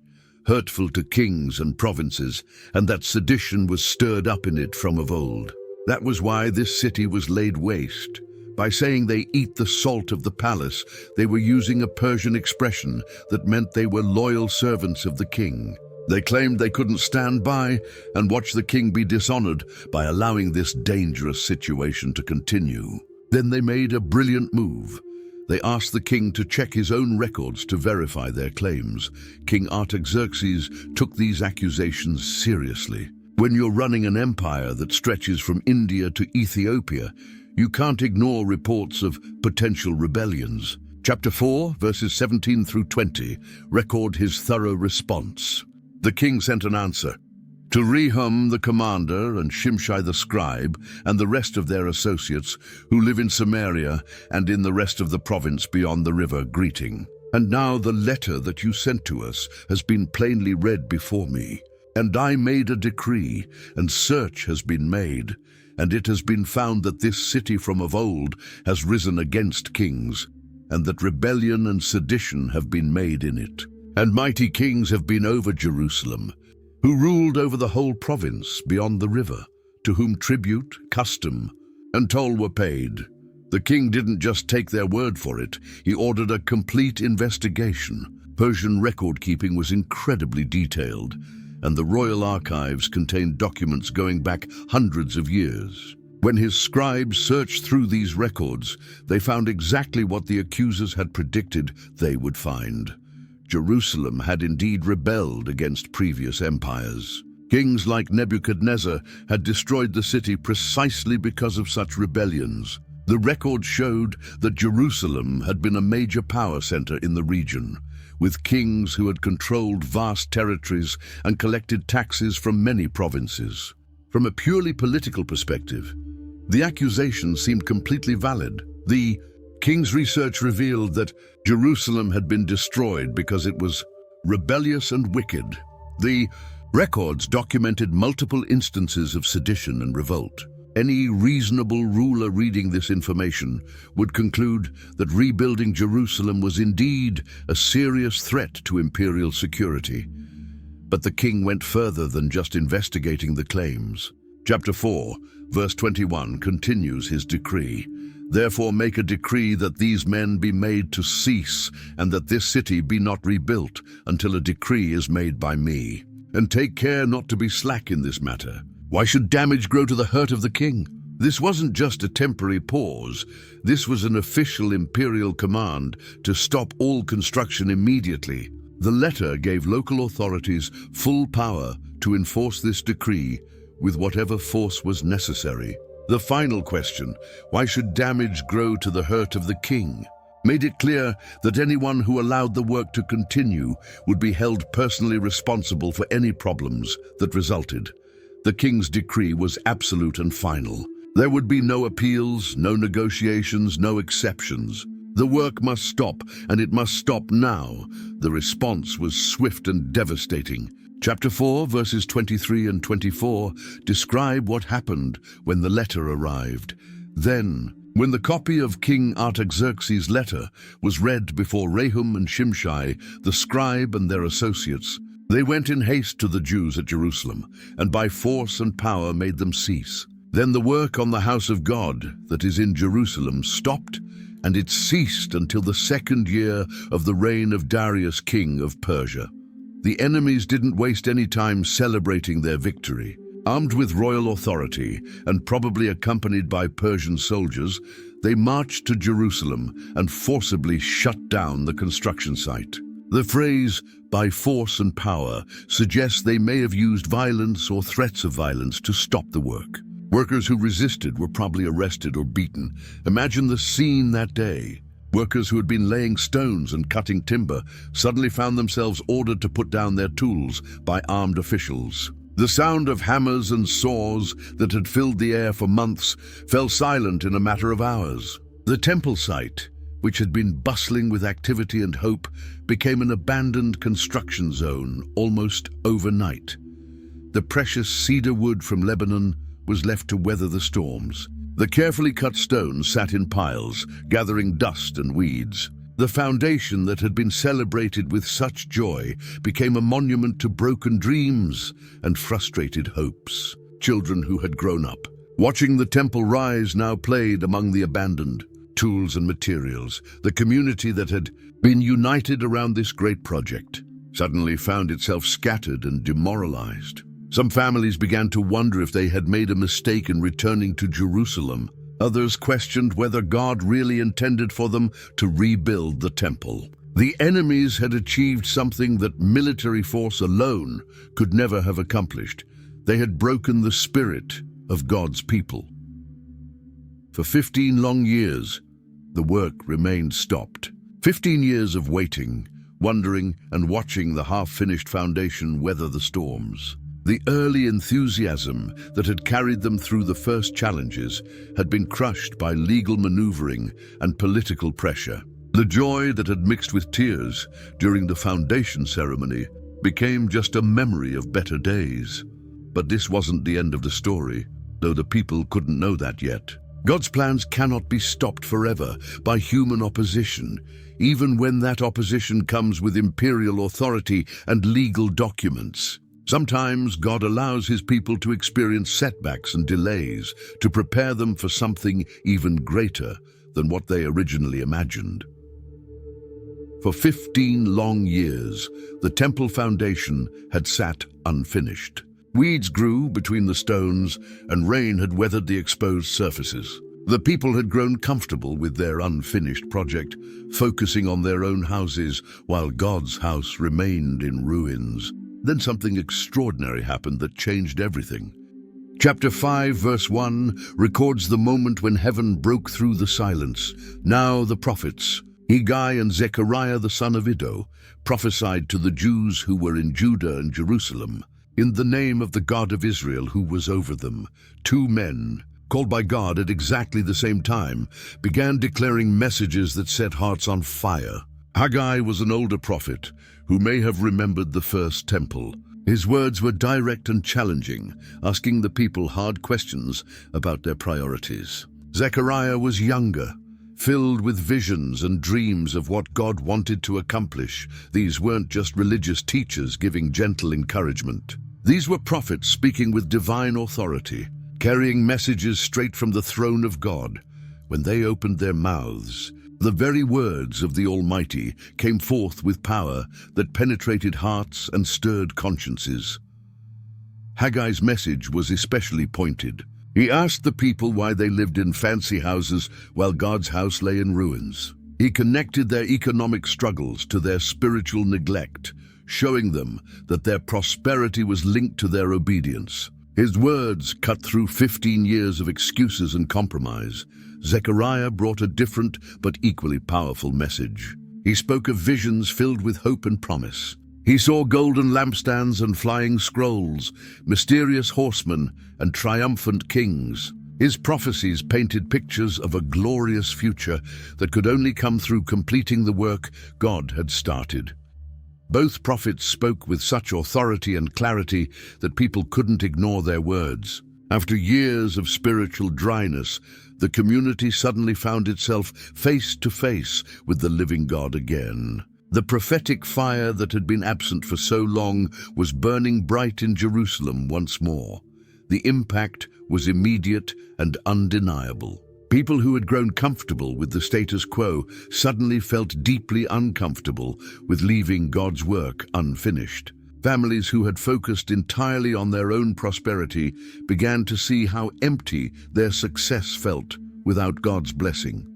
hurtful to kings and provinces, and that sedition was stirred up in it from of old. That was why this city was laid waste. By saying they eat the salt of the palace, they were using a Persian expression that meant they were loyal servants of the king. They claimed they couldn't stand by and watch the king be dishonored by allowing this dangerous situation to continue. Then they made a brilliant move. They asked the king to check his own records to verify their claims. King Artaxerxes took these accusations seriously. When you're running an empire that stretches from India to Ethiopia, you can't ignore reports of potential rebellions. Chapter 4, verses 17 through 20, record his thorough response. The king sent an answer. To Rehum the commander and Shimshai the scribe and the rest of their associates who live in Samaria and in the rest of the province beyond the river, greeting. And now the letter that you sent to us has been plainly read before me. And I made a decree, and search has been made, and it has been found that this city from of old has risen against kings, and that rebellion and sedition have been made in it. And mighty kings have been over Jerusalem, who ruled over the whole province beyond the river, to whom tribute, custom, and toll were paid. The king didn't just take their word for it, he ordered a complete investigation. Persian record-keeping was incredibly detailed, and the royal archives contained documents going back hundreds of years. When his scribes searched through these records, they found exactly what the accusers had predicted they would find. Jerusalem had indeed rebelled against previous empires. Kings like Nebuchadnezzar had destroyed the city precisely because of such rebellions. The record showed that Jerusalem had been a major power center in the region, with kings who had controlled vast territories and collected taxes from many provinces. From a purely political perspective, the accusation seemed completely valid. The king's research revealed that Jerusalem had been destroyed because it was rebellious and wicked. The records documented multiple instances of sedition and revolt. Any reasonable ruler reading this information would conclude that rebuilding Jerusalem was indeed a serious threat to imperial security. But the king went further than just investigating the claims. Chapter 4, verse 21 continues his decree. Therefore make a decree that these men be made to cease, and that this city be not rebuilt until a decree is made by me. And take care not to be slack in this matter. Why should damage grow to the hurt of the king? This wasn't just a temporary pause. This was an official imperial command to stop all construction immediately. The letter gave local authorities full power to enforce this decree with whatever force was necessary. The final question, why should damage grow to the hurt of the king, made it clear that anyone who allowed the work to continue would be held personally responsible for any problems that resulted. The king's decree was absolute and final. There would be no appeals, no negotiations, no exceptions. The work must stop, and it must stop now. The response was swift and devastating. Chapter 4, verses 23 and 24 describe what happened when the letter arrived. Then, when the copy of King Artaxerxes' letter was read before Rehum and Shimshai, the scribe and their associates, they went in haste to the Jews at Jerusalem, and by force and power made them cease. Then the work on the house of God that is in Jerusalem stopped, and it ceased until the 2nd year of the reign of Darius, king of Persia. The enemies didn't waste any time celebrating their victory. Armed with royal authority and probably accompanied by Persian soldiers, they marched to Jerusalem and forcibly shut down the construction site. The phrase, by force and power, suggests they may have used violence or threats of violence to stop the work. Workers who resisted were probably arrested or beaten. Imagine the scene that day. Workers who had been laying stones and cutting timber suddenly found themselves ordered to put down their tools by armed officials. The sound of hammers and saws that had filled the air for months fell silent in a matter of hours. The temple site, which had been bustling with activity and hope, became an abandoned construction zone almost overnight. The precious cedar wood from Lebanon was left to weather the storms. The carefully cut stones sat in piles, gathering dust and weeds. The foundation that had been celebrated with such joy became a monument to broken dreams and frustrated hopes. Children who had grown up, watching the temple rise, now played among the abandoned tools and materials. The community that had been united around this great project suddenly found itself scattered and demoralized. Some families began to wonder if they had made a mistake in returning to Jerusalem. Others questioned whether God really intended for them to rebuild the temple. The enemies had achieved something that military force alone could never have accomplished. They had broken the spirit of God's people. For 15 long years, the work remained stopped. 15 years of waiting, wondering, and watching the half-finished foundation weather the storms. The early enthusiasm that had carried them through the first challenges had been crushed by legal maneuvering and political pressure. The joy that had mixed with tears during the foundation ceremony became just a memory of better days. But this wasn't the end of the story, though the people couldn't know that yet. God's plans cannot be stopped forever by human opposition, even when that opposition comes with imperial authority and legal documents. Sometimes God allows his people to experience setbacks and delays to prepare them for something even greater than what they originally imagined. For 15 long years, the temple foundation had sat unfinished. Weeds grew between the stones, and rain had weathered the exposed surfaces. The people had grown comfortable with their unfinished project, focusing on their own houses while God's house remained in ruins. Then something extraordinary happened that changed everything. Chapter 5, verse 1 records the moment when heaven broke through the silence. Now the prophets, Haggai and Zechariah the son of Iddo, prophesied to the Jews who were in Judah and Jerusalem, in the name of the God of Israel who was over them. Two men, called by God at exactly the same time, began declaring messages that set hearts on fire. Haggai was an older prophet who may have remembered the first temple. His words were direct and challenging, asking the people hard questions about their priorities. Zechariah was younger, filled with visions and dreams of what God wanted to accomplish. These weren't just religious teachers giving gentle encouragement. These were prophets speaking with divine authority, carrying messages straight from the throne of God. When they opened their mouths, the very words of the Almighty came forth with power that penetrated hearts and stirred consciences. Haggai's message was especially pointed. He asked the people why they lived in fancy houses while God's house lay in ruins. He connected their economic struggles to their spiritual neglect, showing them that their prosperity was linked to their obedience. His words cut through 15 years of excuses and compromise. Zechariah brought a different but equally powerful message. He spoke of visions filled with hope and promise. He saw golden lampstands and flying scrolls, mysterious horsemen and triumphant kings. His prophecies painted pictures of a glorious future that could only come through completing the work God had started. Both prophets spoke with such authority and clarity that people couldn't ignore their words. After years of spiritual dryness, the community suddenly found itself face to face with the living God again. The prophetic fire that had been absent for so long was burning bright in Jerusalem once more. The impact was immediate and undeniable. People who had grown comfortable with the status quo suddenly felt deeply uncomfortable with leaving God's work unfinished. Families who had focused entirely on their own prosperity began to see how empty their success felt without God's blessing.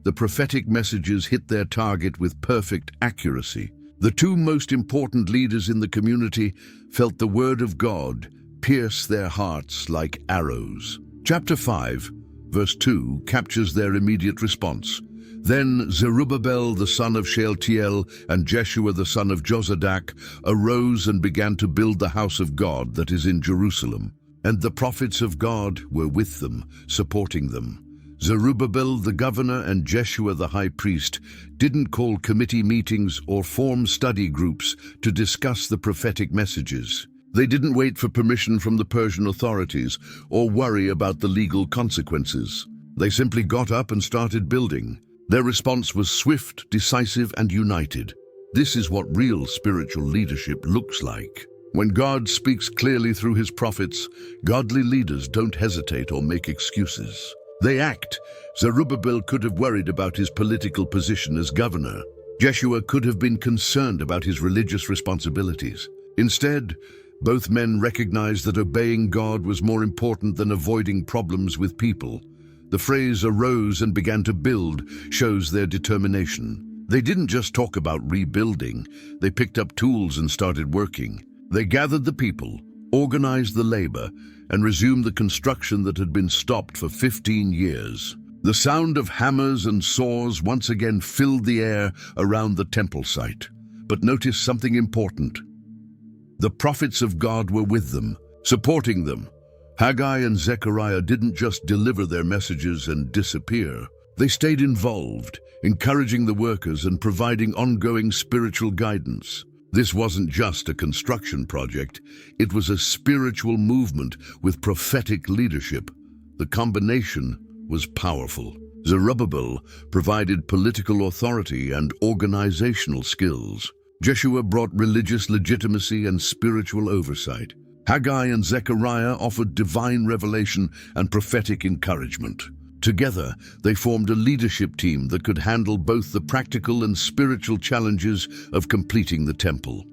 The prophetic messages hit their target with perfect accuracy. The two most important leaders in the community felt the word of God pierce their hearts like arrows. Chapter 5, verse 2 captures their immediate response. Then Zerubbabel the son of Shealtiel and Jeshua the son of Jozadak arose and began to build the house of God that is in Jerusalem. And the prophets of God were with them, supporting them. Zerubbabel the governor and Jeshua the high priest didn't call committee meetings or form study groups to discuss the prophetic messages. They didn't wait for permission from the Persian authorities or worry about the legal consequences. They simply got up and started building. Their response was swift, decisive, and united. This is what real spiritual leadership looks like. When God speaks clearly through his prophets, godly leaders don't hesitate or make excuses. They act. Zerubbabel could have worried about his political position as governor. Jeshua could have been concerned about his religious responsibilities. Instead, both men recognized that obeying God was more important than avoiding problems with people. The phrase "arose and began to build" shows their determination. They didn't just talk about rebuilding, they picked up tools and started working. They gathered the people, organized the labor, and resumed the construction that had been stopped for 15 years. The sound of hammers and saws once again filled the air around the temple site. But notice something important. The prophets of God were with them, supporting them. Haggai and Zechariah didn't just deliver their messages and disappear. They stayed involved, encouraging the workers and providing ongoing spiritual guidance. This wasn't just a construction project, it was a spiritual movement with prophetic leadership. The combination was powerful. Zerubbabel provided political authority and organizational skills. Jeshua brought religious legitimacy and spiritual oversight. Haggai and Zechariah offered divine revelation and prophetic encouragement. Together, they formed a leadership team that could handle both the practical and spiritual challenges of completing the temple.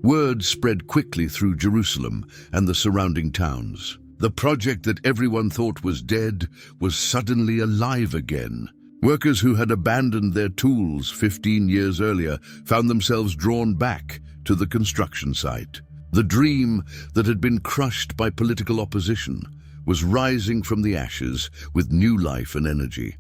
Word spread quickly through Jerusalem and the surrounding towns. The project that everyone thought was dead was suddenly alive again. Workers who had abandoned their tools 15 years earlier found themselves drawn back to the construction site. The dream that had been crushed by political opposition was rising from the ashes with new life and energy.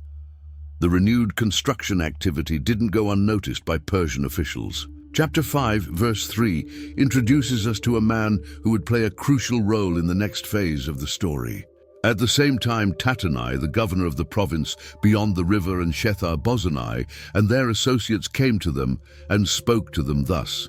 The renewed construction activity didn't go unnoticed by Persian officials. Chapter 5, verse 3 introduces us to a man who would play a crucial role in the next phase of the story. At the same time, Tattenai, the governor of the province beyond the river, and Shethar-bozenai and their associates came to them and spoke to them thus: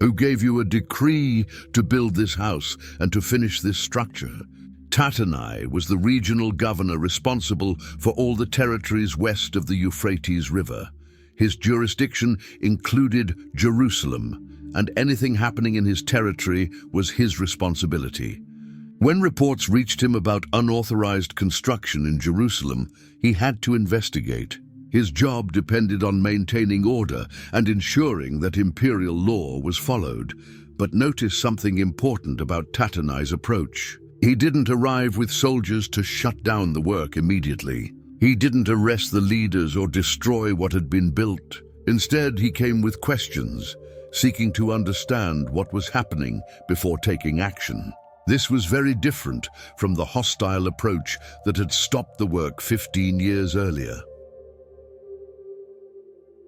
"Who gave you a decree to build this house and to finish this structure?" Tattenai was the regional governor responsible for all the territories west of the Euphrates River. His jurisdiction included Jerusalem, and anything happening in his territory was his responsibility. When reports reached him about unauthorized construction in Jerusalem, he had to investigate. His job depended on maintaining order and ensuring that imperial law was followed. But notice something important about Tattenai's approach. He didn't arrive with soldiers to shut down the work immediately. He didn't arrest the leaders or destroy what had been built. Instead, he came with questions, seeking to understand what was happening before taking action. This was very different from the hostile approach that had stopped the work 15 years earlier.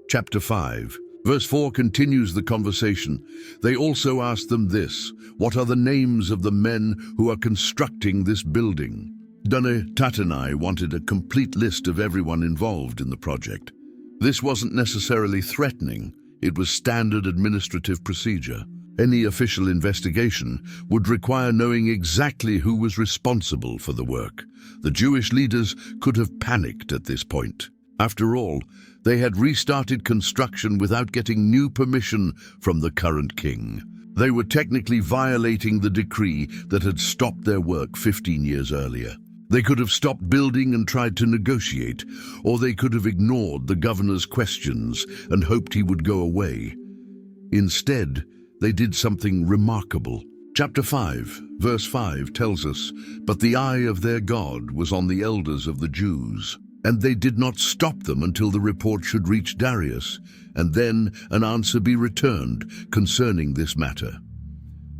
Chapter 5, verse 4 continues the conversation. They also asked them this: "What are the names of the men who are constructing this building?" Tattenai wanted a complete list of everyone involved in the project. This wasn't necessarily threatening, it was standard administrative procedure. Any official investigation would require knowing exactly who was responsible for the work. The Jewish leaders could have panicked at this point. After all, they had restarted construction without getting new permission from the current king. They were technically violating the decree that had stopped their work 15 years earlier. They could have stopped building and tried to negotiate, or they could have ignored the governor's questions and hoped he would go away. Instead, they did something remarkable. Chapter 5, verse 5 tells us, "But the eye of their God was on the elders of the Jews, and they did not stop them until the report should reach Darius, and then an answer be returned concerning this matter."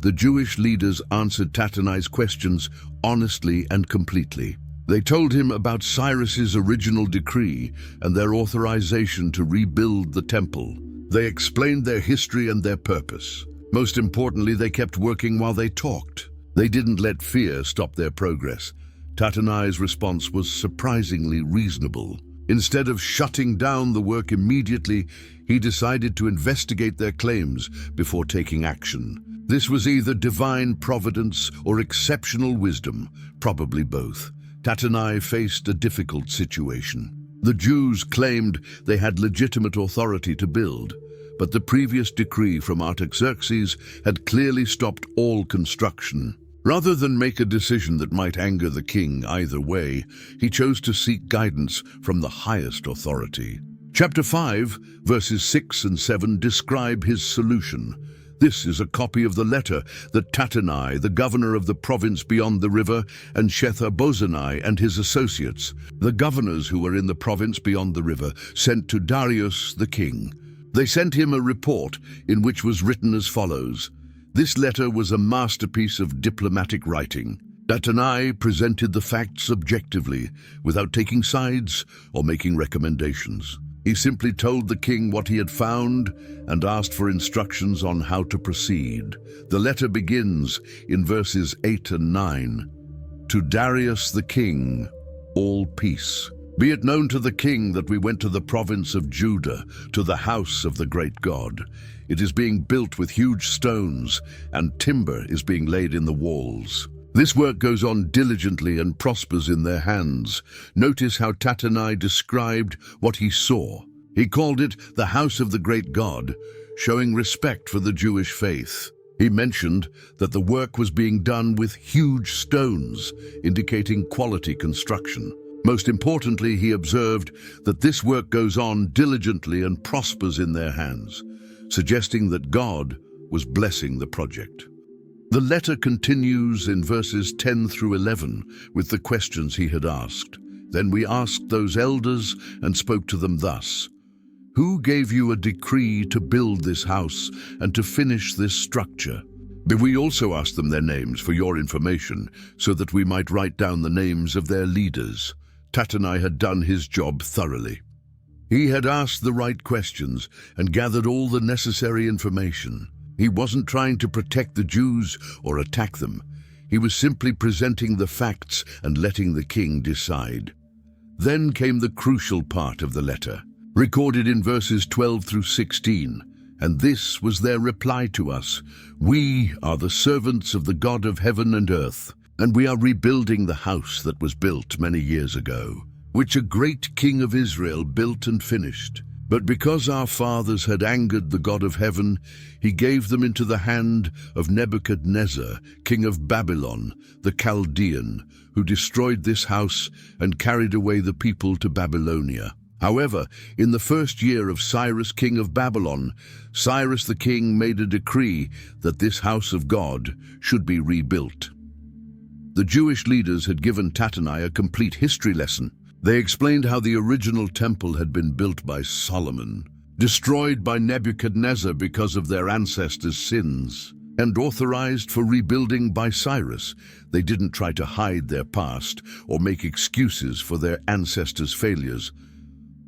The Jewish leaders answered Tattenai's questions honestly and completely. They told him about Cyrus's original decree and their authorization to rebuild the temple. They explained their history and their purpose. Most importantly, they kept working while they talked. They didn't let fear stop their progress. Tattenai's response was surprisingly reasonable. Instead of shutting down the work immediately, he decided to investigate their claims before taking action. This was either divine providence or exceptional wisdom, probably both. Tattenai faced a difficult situation. The Jews claimed they had legitimate authority to build, but the previous decree from Artaxerxes had clearly stopped all construction. Rather than make a decision that might anger the king either way, he chose to seek guidance from the highest authority. Chapter 5, verses 6 and 7 describe his solution. This is a copy of the letter that Tattenai, the governor of the province beyond the river, and Shethar-bozenai and his associates, the governors who were in the province beyond the river, sent to Darius the king. They sent him a report in which was written as follows. This letter was a masterpiece of diplomatic writing. Tattenai presented the facts objectively, without taking sides or making recommendations. He simply told the king what he had found and asked for instructions on how to proceed. The letter begins in verses 8 and 9. To Darius the king, all peace. Be it known to the king that we went to the province of Judah, to the house of the great God. It is being built with huge stones, and timber is being laid in the walls. This work goes on diligently and prospers in their hands. Notice how Tattenai described what he saw. He called it the house of the great God, showing respect for the Jewish faith. He mentioned that the work was being done with huge stones, indicating quality construction. Most importantly, he observed that this work goes on diligently and prospers in their hands, suggesting that God was blessing the project. The letter continues in verses 10 through 11 with the questions he had asked. Then we asked those elders and spoke to them thus: "Who gave you a decree to build this house and to finish this structure?" We also asked them their names for your information, so that we might write down the names of their leaders. Tattenai had done his job thoroughly. He had asked the right questions and gathered all the necessary information. He wasn't trying to protect the Jews or attack them. He was simply presenting the facts and letting the king decide. Then came the crucial part of the letter, recorded in verses 12 through 16, and this was their reply to us: "We are the servants of the God of heaven and earth, and we are rebuilding the house that was built many years ago, which a great king of Israel built and finished. But because our fathers had angered the God of heaven, he gave them into the hand of Nebuchadnezzar, king of Babylon, the Chaldean, who destroyed this house and carried away the people to Babylonia. However, in the first year of Cyrus, king of Babylon, Cyrus the king made a decree that this house of God should be rebuilt." The Jewish leaders had given Tattenai a complete history lesson. They explained how the original temple had been built by Solomon, destroyed by Nebuchadnezzar because of their ancestors' sins, and authorized for rebuilding by Cyrus. They didn't try to hide their past or make excuses for their ancestors' failures.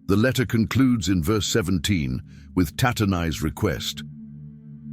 The letter concludes in verse 17 with Tattenai's request: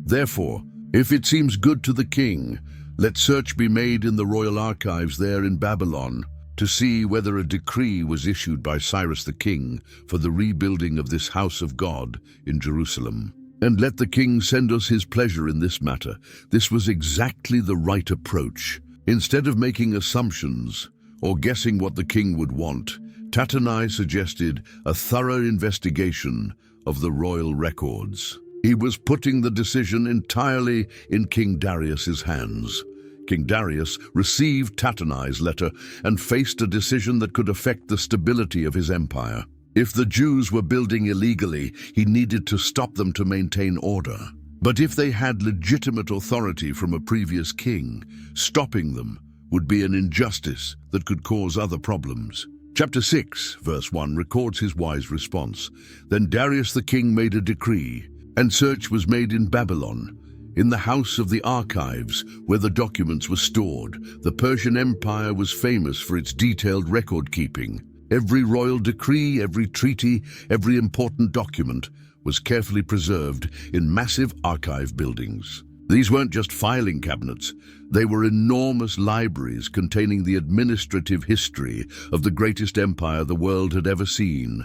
"Therefore, if it seems good to the king, let search be made in the royal archives there in Babylon, to see whether a decree was issued by Cyrus the king for the rebuilding of this house of God in Jerusalem. And let the king send us his pleasure in this matter." This was exactly the right approach. Instead of making assumptions or guessing what the king would want, Tattenai suggested a thorough investigation of the royal records. He was putting the decision entirely in King Darius's hands. King Darius received Tattenai's letter and faced a decision that could affect the stability of his empire. If the Jews were building illegally, he needed to stop them to maintain order. But if they had legitimate authority from a previous king, stopping them would be an injustice that could cause other problems. Chapter 6, verse 1 records his wise response. "Then Darius the king made a decree, and search was made in Babylon, in the house of the archives where the documents were stored. The Persian Empire was famous for its detailed record-keeping. Every royal decree, every treaty, every important document was carefully preserved in massive archive buildings. These weren't just filing cabinets. They were enormous libraries containing the administrative history of the greatest empire the world had ever seen.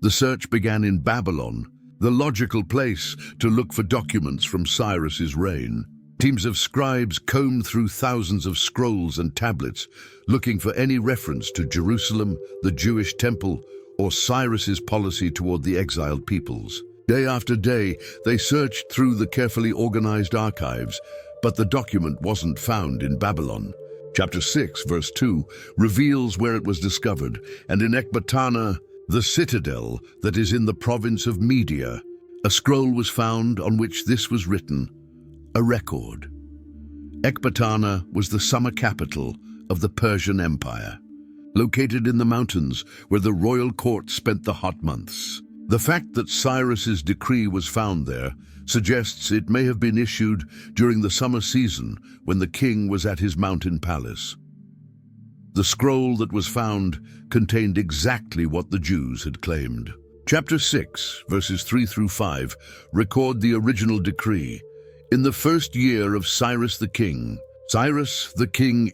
The search began in Babylon, the logical place to look for documents from Cyrus's reign. Teams of scribes combed through thousands of scrolls and tablets, looking for any reference to Jerusalem, the Jewish temple, or Cyrus's policy toward the exiled peoples. Day after day, they searched through the carefully organized archives, but the document wasn't found in Babylon. Chapter 6, verse 2, reveals where it was discovered, and in Ecbatana, the citadel that is in the province of Media, a scroll was found on which this was written, a record. Ecbatana was the summer capital of the Persian Empire, located in the mountains where the royal court spent the hot months. The fact that Cyrus's decree was found there suggests it may have been issued during the summer season when the king was at his mountain palace. The scroll that was found contained exactly what the Jews had claimed. Chapter 6, verses 3 through 5, record the original decree. In the first year of Cyrus the king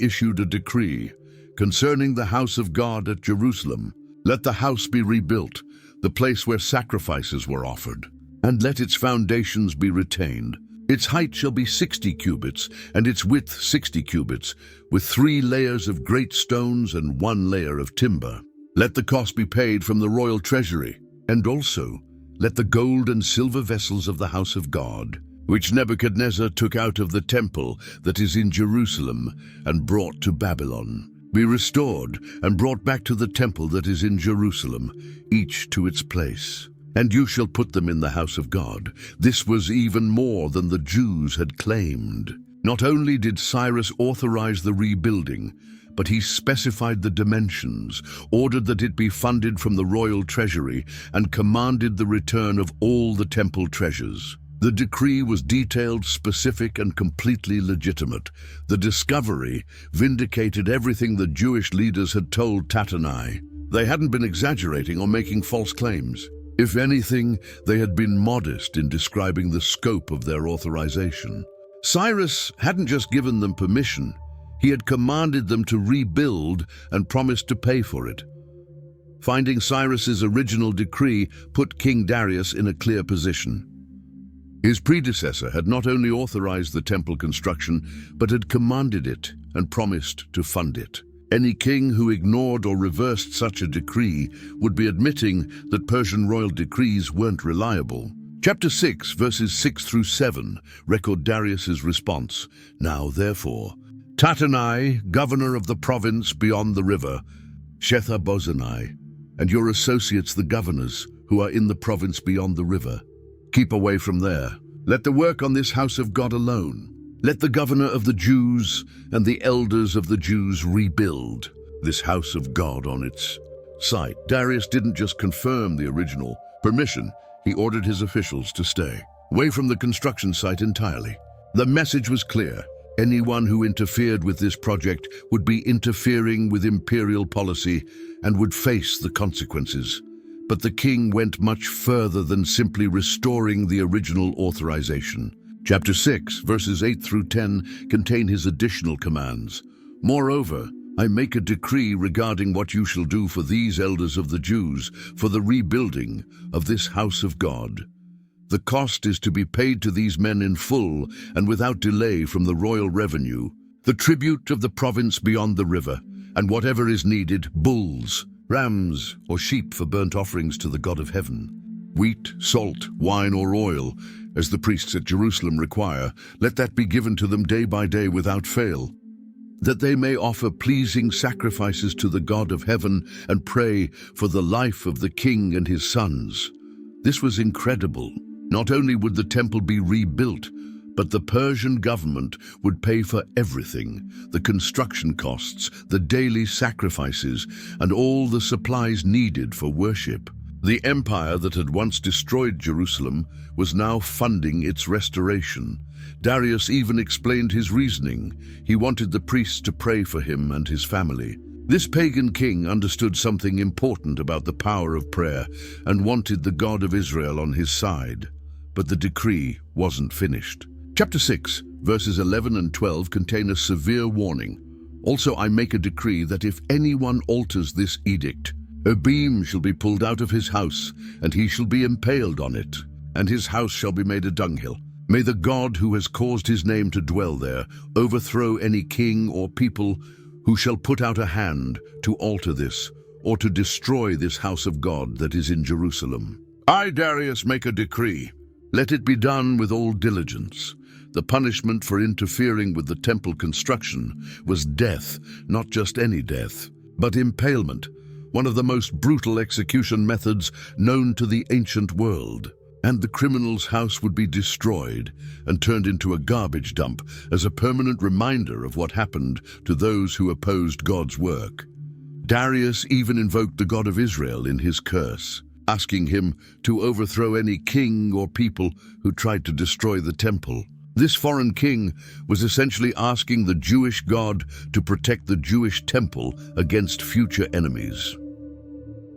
issued a decree concerning the house of God at Jerusalem. Let the house be rebuilt, the place where sacrifices were offered, and let its foundations be retained. Its height shall be 60 cubits, and its width 60 cubits, with 3 layers of great stones and 1 layer of timber. Let the cost be paid from the royal treasury, and also let the gold and silver vessels of the house of God which Nebuchadnezzar took out of the temple that is in Jerusalem and brought to Babylon, be restored and brought back to the temple that is in Jerusalem, each to its place. And you shall put them in the house of God. This was even more than the Jews had claimed. Not only did Cyrus authorize the rebuilding, but he specified the dimensions, ordered that it be funded from the royal treasury, and commanded the return of all the temple treasures. The decree was detailed, specific, and completely legitimate. The discovery vindicated everything the Jewish leaders had told Tattenai. They hadn't been exaggerating or making false claims. If anything, they had been modest in describing the scope of their authorization. Cyrus hadn't just given them permission, he had commanded them to rebuild and promised to pay for it. Finding Cyrus's original decree put King Darius in a clear position. His predecessor had not only authorized the temple construction, but had commanded it and promised to fund it. Any king who ignored or reversed such a decree would be admitting that Persian royal decrees weren't reliable. Chapter 6, verses 6 through 7, record Darius's response. Now, therefore, Tattenai, governor of the province beyond the river, Shethar-bozenai, and your associates the governors who are in the province beyond the river, keep away from there. Let the work on this house of God alone. Let the governor of the Jews and the elders of the Jews rebuild this house of God on its site. Darius didn't just confirm the original permission, he ordered his officials to stay away from the construction site entirely. The message was clear. Anyone who interfered with this project would be interfering with imperial policy and would face the consequences. But the king went much further than simply restoring the original authorization. Chapter 6, verses 8 through 10 contain his additional commands. Moreover, I make a decree regarding what you shall do for these elders of the Jews for the rebuilding of this house of God. The cost is to be paid to these men in full and without delay from the royal revenue, the tribute of the province beyond the river, and whatever is needed, bulls, rams, or sheep for burnt offerings to the God of heaven. Wheat, salt, wine, or oil, as the priests at Jerusalem require, let that be given to them day by day without fail, that they may offer pleasing sacrifices to the God of heaven and pray for the life of the king and his sons. This was incredible. Not only would the temple be rebuilt, but the Persian government would pay for everything, the construction costs, the daily sacrifices, and all the supplies needed for worship. The empire that had once destroyed Jerusalem was now funding its restoration. Darius even explained his reasoning. He wanted the priests to pray for him and his family. This pagan king understood something important about the power of prayer and wanted the God of Israel on his side. But the decree wasn't finished. Chapter 6, verses 11 and 12 contain a severe warning. Also, I make a decree that if anyone alters this edict, a beam shall be pulled out of his house, and he shall be impaled on it, and his house shall be made a dunghill. May the God who has caused his name to dwell there overthrow any king or people who shall put out a hand to alter this, or to destroy this house of God that is in Jerusalem. I, Darius, make a decree. Let it be done with all diligence. The punishment for interfering with the temple construction was death, not just any death, but impalement, one of the most brutal execution methods known to the ancient world. And the criminal's house would be destroyed and turned into a garbage dump as a permanent reminder of what happened to those who opposed God's work. Darius even invoked the God of Israel in his curse, asking him to overthrow any king or people who tried to destroy the temple. This foreign king was essentially asking the Jewish God to protect the Jewish temple against future enemies.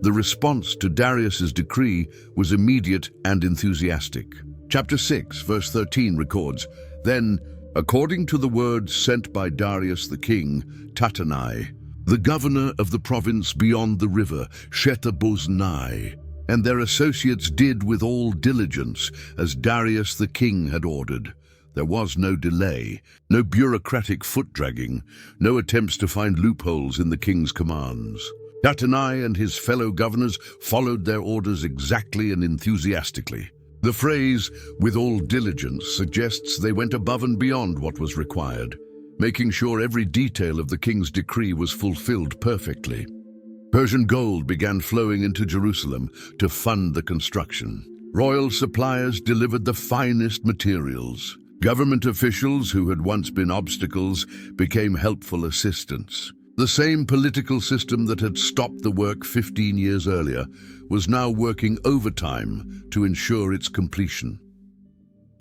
The response to Darius's decree was immediate and enthusiastic. Chapter 6, verse 13 records, Then, according to the words sent by Darius the king, Tattenai, the governor of the province beyond the river, Shethar-bozenai, and their associates did with all diligence as Darius the king had ordered. There was no delay, no bureaucratic foot-dragging, no attempts to find loopholes in the king's commands. Tattenai and his fellow governors followed their orders exactly and enthusiastically. The phrase, "with all diligence," suggests they went above and beyond what was required, making sure every detail of the king's decree was fulfilled perfectly. Persian gold began flowing into Jerusalem to fund the construction. Royal suppliers delivered the finest materials. Government officials who had once been obstacles became helpful assistants. The same political system that had stopped the work 15 years earlier was now working overtime to ensure its completion.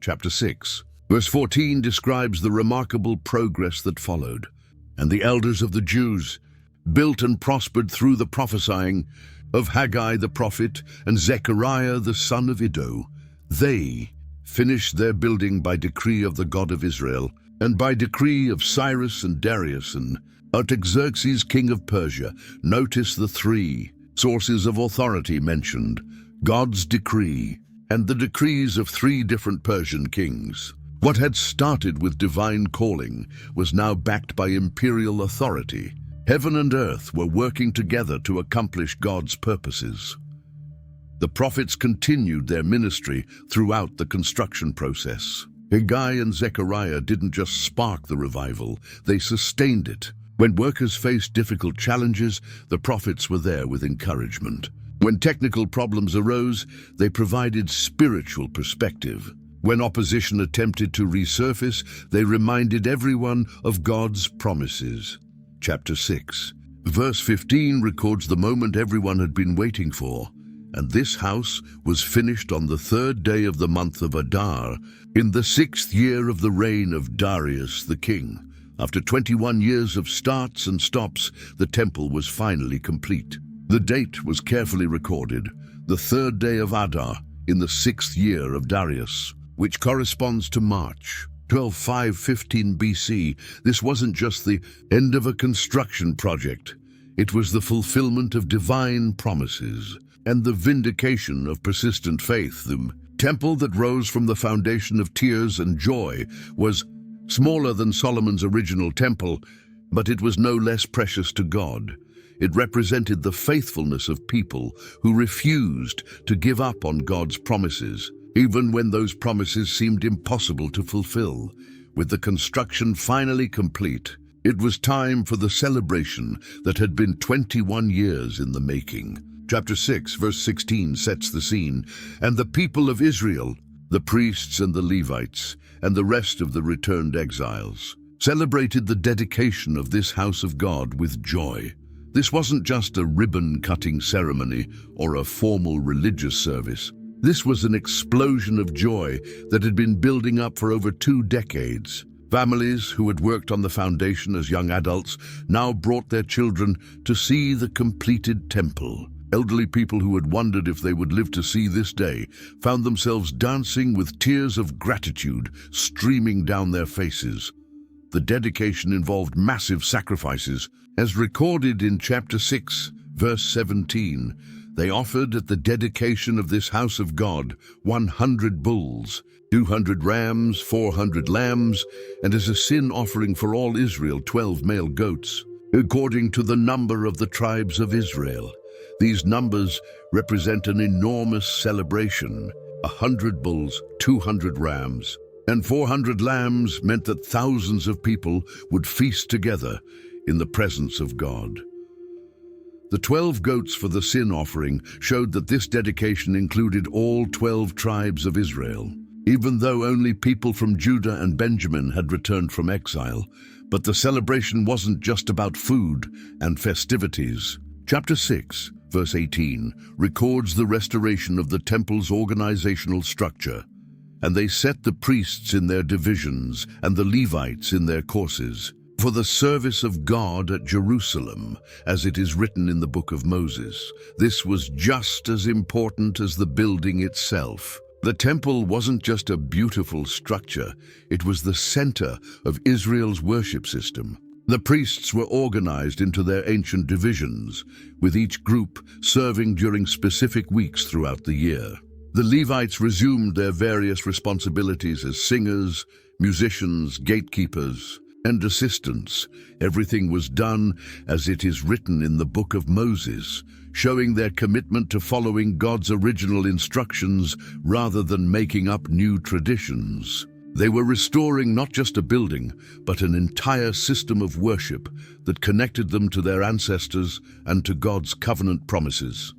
Chapter 6, verse 14 describes the remarkable progress that followed. And the elders of the Jews built and prospered through the prophesying of Haggai the prophet and Zechariah the son of Iddo. They finished their building by decree of the God of Israel, and by decree of Cyrus and Darius and Artaxerxes, king of Persia. Notice the three sources of authority mentioned: God's decree and the decrees of three different Persian kings. What had started with divine calling was now backed by imperial authority. Heaven and earth were working together to accomplish God's purposes. The prophets continued their ministry throughout the construction process. Haggai and Zechariah didn't just spark the revival, they sustained it. When workers faced difficult challenges, the prophets were there with encouragement. When technical problems arose, they provided spiritual perspective. When opposition attempted to resurface, they reminded everyone of God's promises. Chapter 6, verse 15 records the moment everyone had been waiting for. And this house was finished on the 3rd day of the month of Adar, in the 6th year of the reign of Darius the king. After 21 years of starts and stops, the temple was finally complete. The date was carefully recorded, the 3rd day of Adar, in the 6th year of Darius, which corresponds to March 12,515 BC. This wasn't just the end of a construction project. It was the fulfillment of divine promises and the vindication of persistent faith. The temple that rose from the foundation of tears and joy was smaller than Solomon's original temple, but it was no less precious to God. It represented the faithfulness of people who refused to give up on God's promises, even when those promises seemed impossible to fulfill. With the construction finally complete, it was time for the celebration that had been 21 years in the making. Chapter 6, verse 16 sets the scene. And the people of Israel, the priests and the Levites, and the rest of the returned exiles, celebrated the dedication of this house of God with joy. This wasn't just a ribbon-cutting ceremony or a formal religious service. This was an explosion of joy that had been building up for over 2 decades. Families who had worked on the foundation as young adults now brought their children to see the completed temple. Elderly people who had wondered if they would live to see this day found themselves dancing with tears of gratitude streaming down their faces. The dedication involved massive sacrifices. As recorded in chapter 6, verse 17, they offered at the dedication of this house of God 100 bulls, 200 rams, 400 lambs, and as a sin offering for all Israel 12 male goats, according to the number of the tribes of Israel. These numbers represent an enormous celebration. 100 bulls, 200 rams, and 400 lambs meant that thousands of people would feast together in the presence of God. The 12 goats for the sin offering showed that this dedication included all 12 tribes of Israel, even though only people from Judah and Benjamin had returned from exile. But the celebration wasn't just about food and festivities. Chapter 6, verse 18, records the restoration of the temple's organizational structure. And they set the priests in their divisions and the Levites in their courses, for the service of God at Jerusalem, as it is written in the book of Moses. This was just as important as the building itself. The temple wasn't just a beautiful structure, it was the center of Israel's worship system. The priests were organized into their ancient divisions, with each group serving during specific weeks throughout the year. The Levites resumed their various responsibilities as singers, musicians, gatekeepers, and assistants. Everything was done as it is written in the book of Moses, showing their commitment to following God's original instructions rather than making up new traditions. They were restoring not just a building, but an entire system of worship that connected them to their ancestors and to God's covenant promises.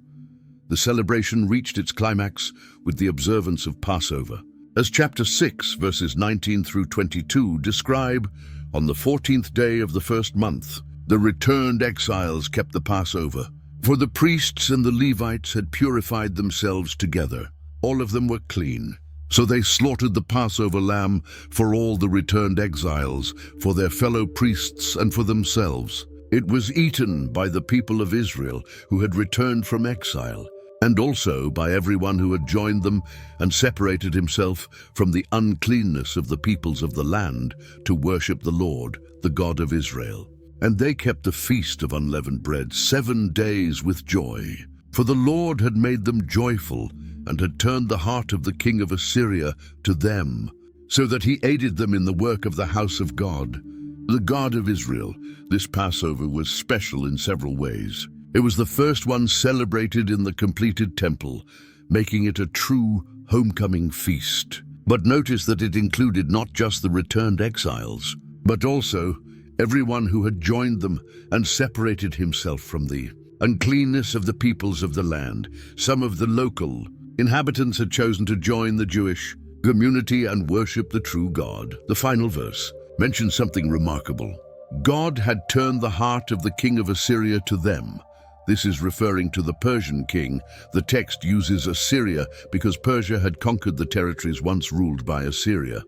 The celebration reached its climax with the observance of Passover. As chapter 6, verses 19 through 22 describe, on the 14th day of the first month, the returned exiles kept the Passover. For the priests and the Levites had purified themselves together. All of them were clean. So they slaughtered the Passover lamb for all the returned exiles, for their fellow priests and for themselves. It was eaten by the people of Israel who had returned from exile, and also by everyone who had joined them and separated himself from the uncleanness of the peoples of the land to worship the Lord, the God of Israel. And they kept the feast of unleavened bread 7 days with joy, for the Lord had made them joyful and had turned the heart of the king of Assyria to them, so that he aided them in the work of the house of God, the God of Israel. This Passover was special in several ways. It was the first one celebrated in the completed temple, making it a true homecoming feast. But notice that it included not just the returned exiles, but also everyone who had joined them and separated himself from the uncleanness of the peoples of the land. Some of the local inhabitants had chosen to join the Jewish community and worship the true God. The final verse mentions something remarkable. God had turned the heart of the king of Assyria to them. This is referring to the Persian king. The text uses Assyria because Persia had conquered the territories once ruled by Assyria.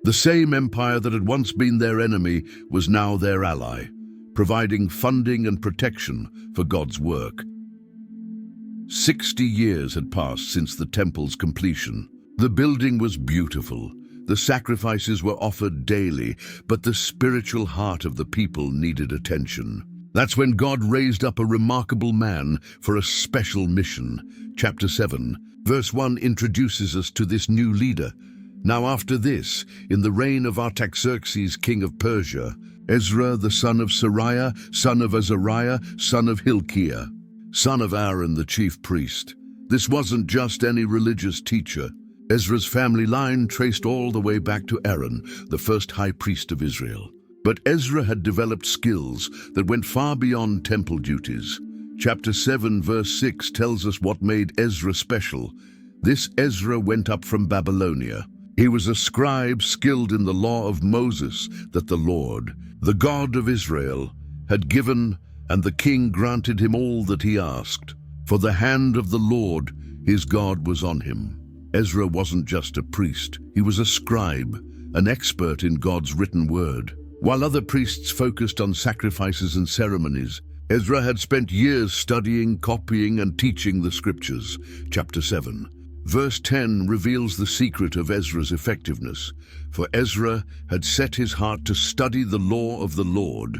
The same empire that had once been their enemy was now their ally, providing funding and protection for God's work. 60 years had passed since the temple's completion. The building was beautiful. The sacrifices were offered daily, but the spiritual heart of the people needed attention. That's when God raised up a remarkable man for a special mission. Chapter 7, verse 1 introduces us to this new leader. Now after this, in the reign of Artaxerxes, king of Persia, Ezra the son of Sariah, son of Azariah, son of Hilkiah, son of Aaron the chief priest. This wasn't just any religious teacher. Ezra's family line traced all the way back to Aaron, the first high priest of Israel. But Ezra had developed skills that went far beyond temple duties. Chapter 7, verse 6 tells us what made Ezra special. This Ezra went up from Babylonia. He was a scribe skilled in the law of Moses that the Lord, the God of Israel, had given, and the king granted him all that he asked. For the hand of the Lord, his God, was on him. Ezra wasn't just a priest, he was a scribe, an expert in God's written word. While other priests focused on sacrifices and ceremonies, Ezra had spent years studying, copying, and teaching the scriptures. Chapter 7, verse 10 reveals the secret of Ezra's effectiveness. For Ezra had set his heart to study the law of the Lord,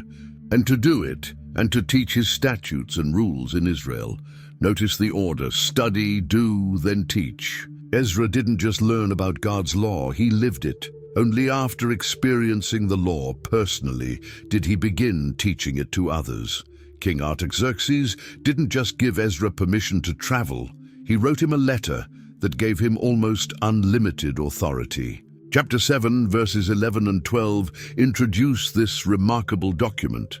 and to do it, and to teach his statutes and rules in Israel. Notice the order: study, do, then teach. Ezra didn't just learn about God's law, he lived it. Only after experiencing the law personally did he begin teaching it to others. King Artaxerxes didn't just give Ezra permission to travel, he wrote him a letter that gave him almost unlimited authority. Chapter 7, verses 11 and 12 introduce this remarkable document.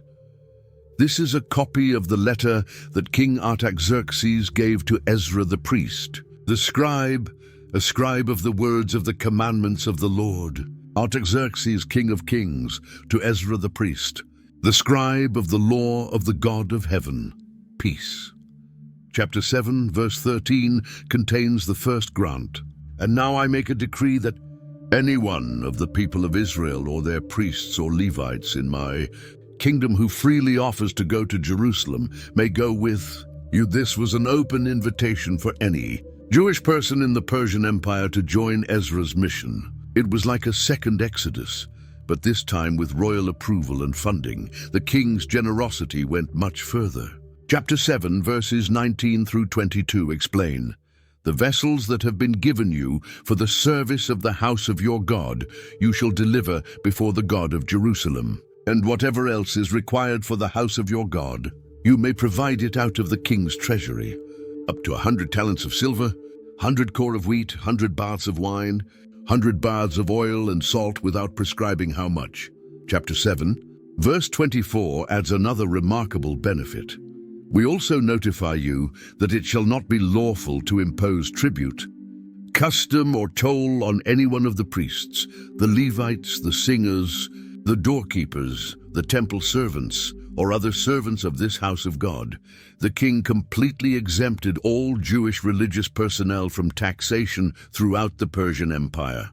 This is a copy of the letter that King Artaxerxes gave to Ezra the priest, the scribe, a scribe of the words of the commandments of the Lord. Artaxerxes, king of kings, to Ezra the priest, the scribe of the law of the God of heaven. Peace. Chapter 7, verse 13 contains the first grant. And now I make a decree that anyone of the people of Israel or their priests or Levites in my kingdom who freely offers to go to Jerusalem may go with you. This was an open invitation for any Jewish person in the Persian Empire to join Ezra's mission. It was like a second Exodus, but this time with royal approval and funding. The king's generosity went much further. Chapter 7, verses 19 through 22 explain, "The vessels that have been given you for the service of the house of your God, you shall deliver before the God of Jerusalem, and whatever else is required for the house of your God." You may provide it out of the king's treasury. Up to 100 talents of silver, 100 kor of wheat, 100 baths of wine, 100 baths of oil and salt without prescribing how much. Chapter 7, verse 24 adds another remarkable benefit. We also notify you that it shall not be lawful to impose tribute, custom or toll on any one of the priests, the Levites, the singers, the doorkeepers, the temple servants, or other servants of this house of God. The king completely exempted all Jewish religious personnel from taxation throughout the Persian Empire.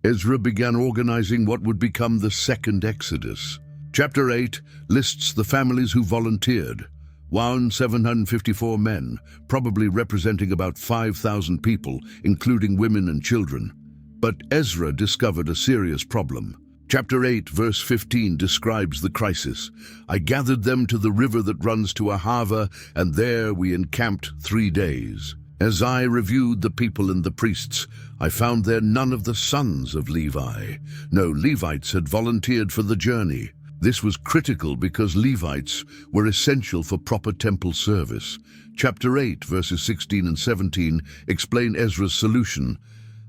Ezra began organizing what would become the Second Exodus. Chapter 8 lists the families who volunteered. 754 men, probably representing about 5,000 people, including women and children. But Ezra discovered a serious problem. Chapter 8, verse 15 describes the crisis. I gathered them to the river that runs to Ahava, and there we encamped 3 days. As I reviewed the people and the priests, I found there none of the sons of Levi. No Levites had volunteered for the journey. This was critical because Levites were essential for proper temple service. Chapter 8, verses 16 and 17 explain Ezra's solution.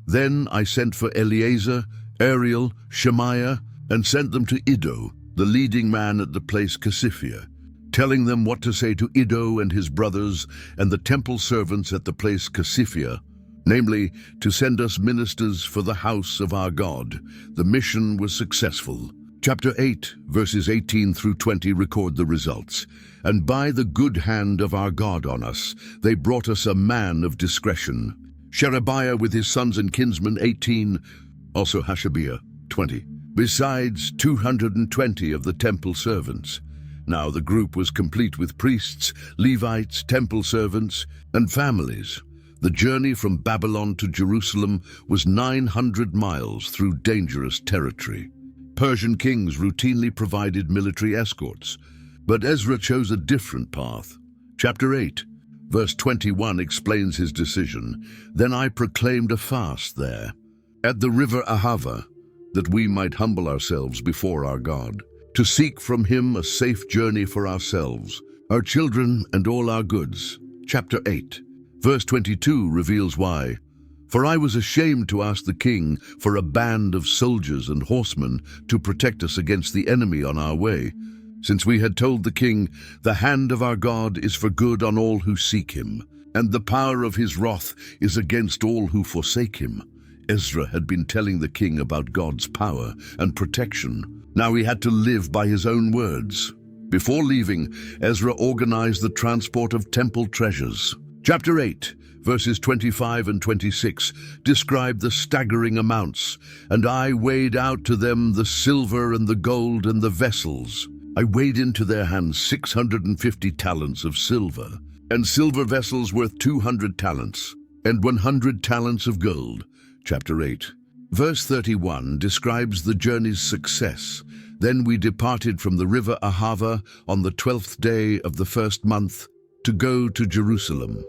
Then I sent for Eleazar, Ariel, Shemaiah, and sent them to Iddo, the leading man at the place Casiphia, telling them what to say to Iddo and his brothers and the temple servants at the place Casiphia, namely, to send us ministers for the house of our God. The mission was successful. Chapter 8, verses 18 through 20 record the results. And by the good hand of our God on us, they brought us a man of discretion. Sherebiah with his sons and kinsmen, 18, also Hashabiah, 20, besides 220 of the temple servants. Now the group was complete with priests, Levites, temple servants, and families. The journey from Babylon to Jerusalem was 900 miles through dangerous territory. Persian kings routinely provided military escorts, but Ezra chose a different path. Chapter 8, verse 21 explains his decision. Then I proclaimed a fast there, at the river Ahava, that we might humble ourselves before our God, to seek from him a safe journey for ourselves, our children, and all our goods. Chapter 8, verse 22 reveals why. For I was ashamed to ask the king for a band of soldiers and horsemen to protect us against the enemy on our way, since we had told the king, the hand of our God is for good on all who seek him, and the power of his wrath is against all who forsake him. Ezra had been telling the king about God's power and protection. Now he had to live by his own words. Before leaving, Ezra organized the transport of temple treasures. Chapter 8, verses 25 and 26 describe the staggering amounts. And I weighed out to them the silver and the gold and the vessels. I weighed into their hands 650 talents of silver, and silver vessels worth 200 talents, and 100 talents of gold. Chapter 8. Verse 31 describes the journey's success. Then we departed from the river Ahava on the 12th day of the first month to go to Jerusalem.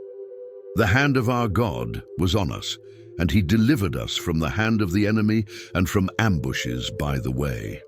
The hand of our God was on us, and he delivered us from the hand of the enemy and from ambushes by the way.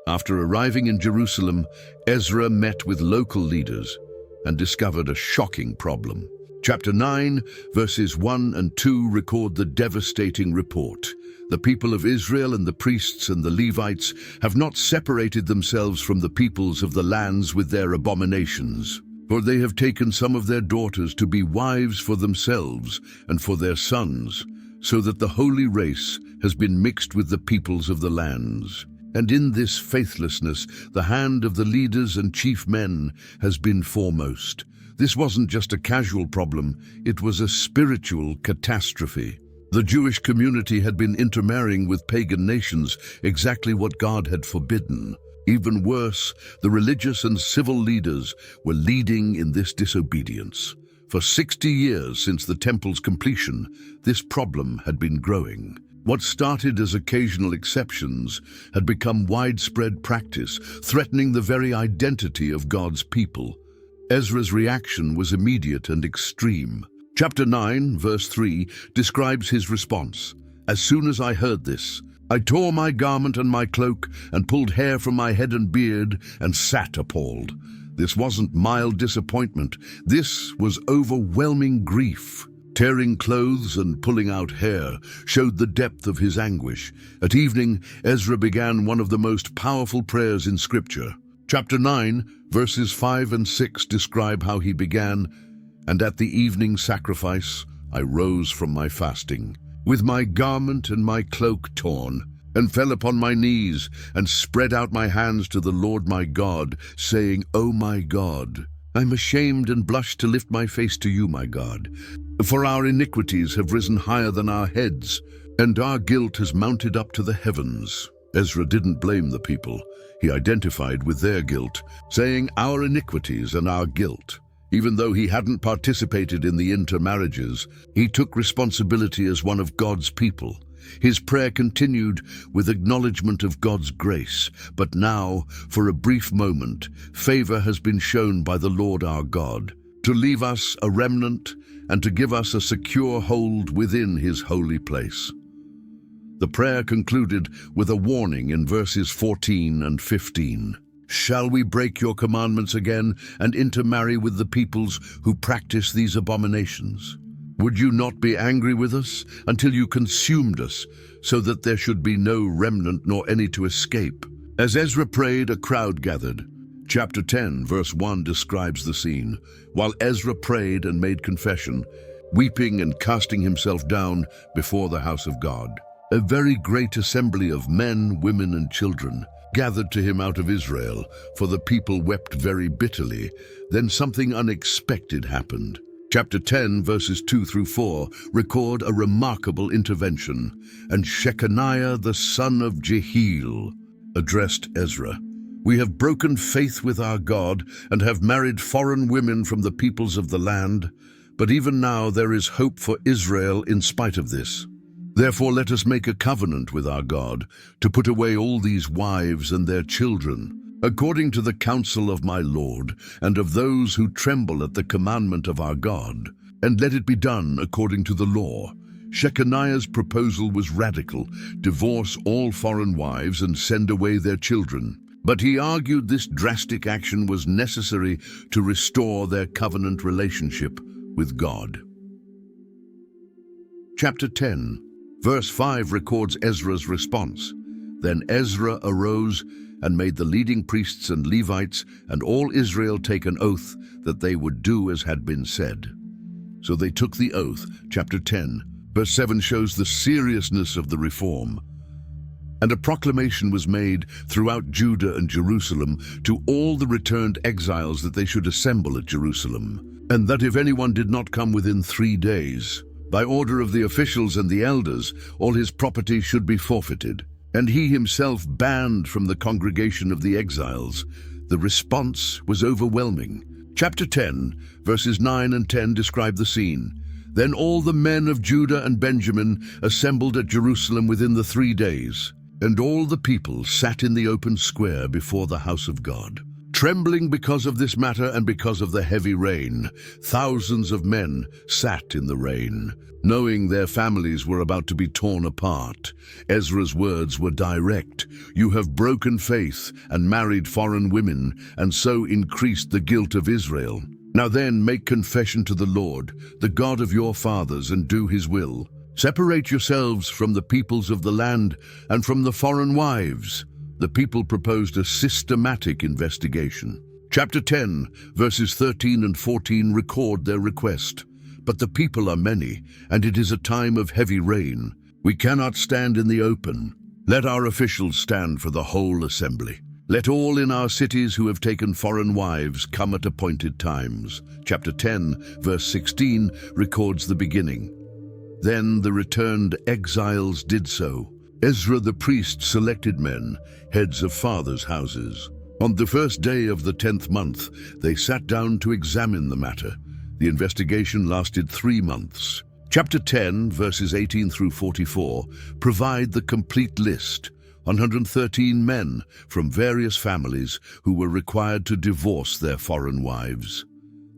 After arriving in Jerusalem, Ezra met with local leaders and discovered a shocking problem. Chapter 9, verses 1 and 2 record the devastating report. The people of Israel and the priests and the Levites have not separated themselves from the peoples of the lands with their abominations, for they have taken some of their daughters to be wives for themselves and for their sons, so that the holy race has been mixed with the peoples of the lands. And in this faithlessness, the hand of the leaders and chief men has been foremost. This wasn't just a casual problem, it was a spiritual catastrophe. The Jewish community had been intermarrying with pagan nations, exactly what God had forbidden. Even worse, the religious and civil leaders were leading in this disobedience. For 60 years since the temple's completion, this problem had been growing. What started as occasional exceptions had become widespread practice, threatening the very identity of God's people. Ezra's reaction was immediate and extreme. Chapter 9, verse 3, describes his response. As soon as I heard this, I tore my garment and my cloak, and pulled hair from my head and beard, and sat appalled. This wasn't mild disappointment. This was overwhelming grief. Tearing clothes and pulling out hair showed the depth of his anguish. At evening, Ezra began one of the most powerful prayers in Scripture. Chapter 9, verses 5 and 6 describe how he began, "And at the evening sacrifice I rose from my fasting, with my garment and my cloak torn, and fell upon my knees, and spread out my hands to the Lord my God, saying, O my God, I'm ashamed and blush to lift my face to you, my God. For our iniquities have risen higher than our heads, and our guilt has mounted up to the heavens." Ezra didn't blame the people. He identified with their guilt, saying our iniquities and our guilt. Even though he hadn't participated in the intermarriages, he took responsibility as one of God's people. His prayer continued with acknowledgement of God's grace, but now, for a brief moment, favor has been shown by the Lord our God, to leave us a remnant and to give us a secure hold within his holy place. The prayer concluded with a warning in verses 14 and 15. "Shall we break your commandments again and intermarry with the peoples who practice these abominations? Would you not be angry with us until you consumed us, so that there should be no remnant nor any to escape?" As Ezra prayed, a crowd gathered. Chapter 10, verse 1 describes the scene. While Ezra prayed and made confession, weeping and casting himself down before the house of God, a very great assembly of men, women, and children gathered to him out of Israel, for the people wept very bitterly. Then something unexpected happened. Chapter 10, verses 2 through 4, record a remarkable intervention. "And Shechaniah the son of Jehiel addressed Ezra. We have broken faith with our God and have married foreign women from the peoples of the land, but even now there is hope for Israel in spite of this. Therefore let us make a covenant with our God to put away all these wives and their children, according to the counsel of my Lord and of those who tremble at the commandment of our God, and let it be done according to the law." Shechaniah's proposal was radical: divorce all foreign wives and send away their children. But he argued this drastic action was necessary to restore their covenant relationship with God. Chapter 10, verse 5 records Ezra's response. "Then Ezra arose and made the leading priests and Levites and all Israel take an oath that they would do as had been said. So they took the oath." Chapter 10, verse 7 shows the seriousness of the reform. "And a proclamation was made throughout Judah and Jerusalem to all the returned exiles that they should assemble at Jerusalem, and that if anyone did not come within 3 days, by order of the officials and the elders, all his property should be forfeited, and he himself banned from the congregation of the exiles." The response was overwhelming. Chapter 10, verses 9 and 10 describe the scene. "Then all the men of Judah and Benjamin assembled at Jerusalem within the 3 days, and all the people sat in the open square before the house of God. Trembling because of this matter and because of the heavy rain, thousands of men sat in the rain, knowing their families were about to be torn apart. Ezra's words were direct: "You have broken faith and married foreign women, and so increased the guilt of Israel. Now then, make confession to the Lord, the God of your fathers, and do his will. Separate yourselves from the peoples of the land and from the foreign wives." The people proposed a systematic investigation. Chapter 10, verses 13 and 14 record their request. "But the people are many, and it is a time of heavy rain. We cannot stand in the open. Let our officials stand for the whole assembly. Let all in our cities who have taken foreign wives come at appointed times." Chapter 10, verse 16 records the beginning. Then the returned exiles did so. Ezra the priest selected men, heads of fathers' houses. On the first day of the 10th month, they sat down to examine the matter. The investigation lasted 3 months. Chapter 10, verses 18 through 44, provide the complete list. 113 men from various families who were required to divorce their foreign wives.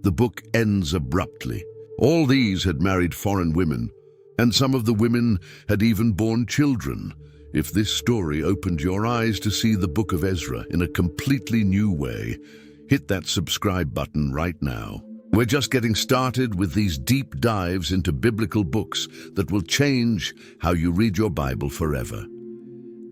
The book ends abruptly. All these had married foreign women, and some of the women had even borne children. If this story opened your eyes to see the book of Ezra in a completely new way, hit that subscribe button right now. We're just getting started with these deep dives into biblical books that will change how you read your Bible forever.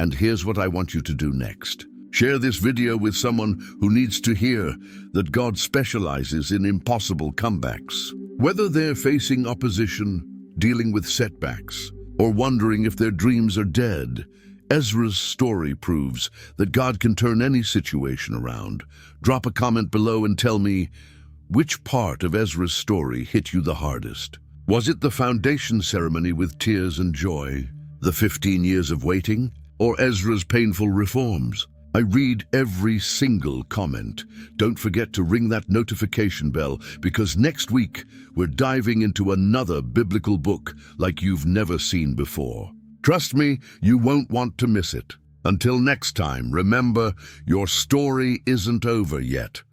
And here's what I want you to do next. Share this video with someone who needs to hear that God specializes in impossible comebacks. Whether they're facing opposition, dealing with setbacks, or wondering if their dreams are dead, Ezra's story proves that God can turn any situation around. Drop a comment below and tell me, which part of Ezra's story hit you the hardest? Was it the foundation ceremony with tears and joy, the 15 years of waiting, or Ezra's painful reforms? I read every single comment. Don't forget to ring that notification bell, because next week we're diving into another biblical book like you've never seen before. Trust me, you won't want to miss it. Until next time, remember, your story isn't over yet.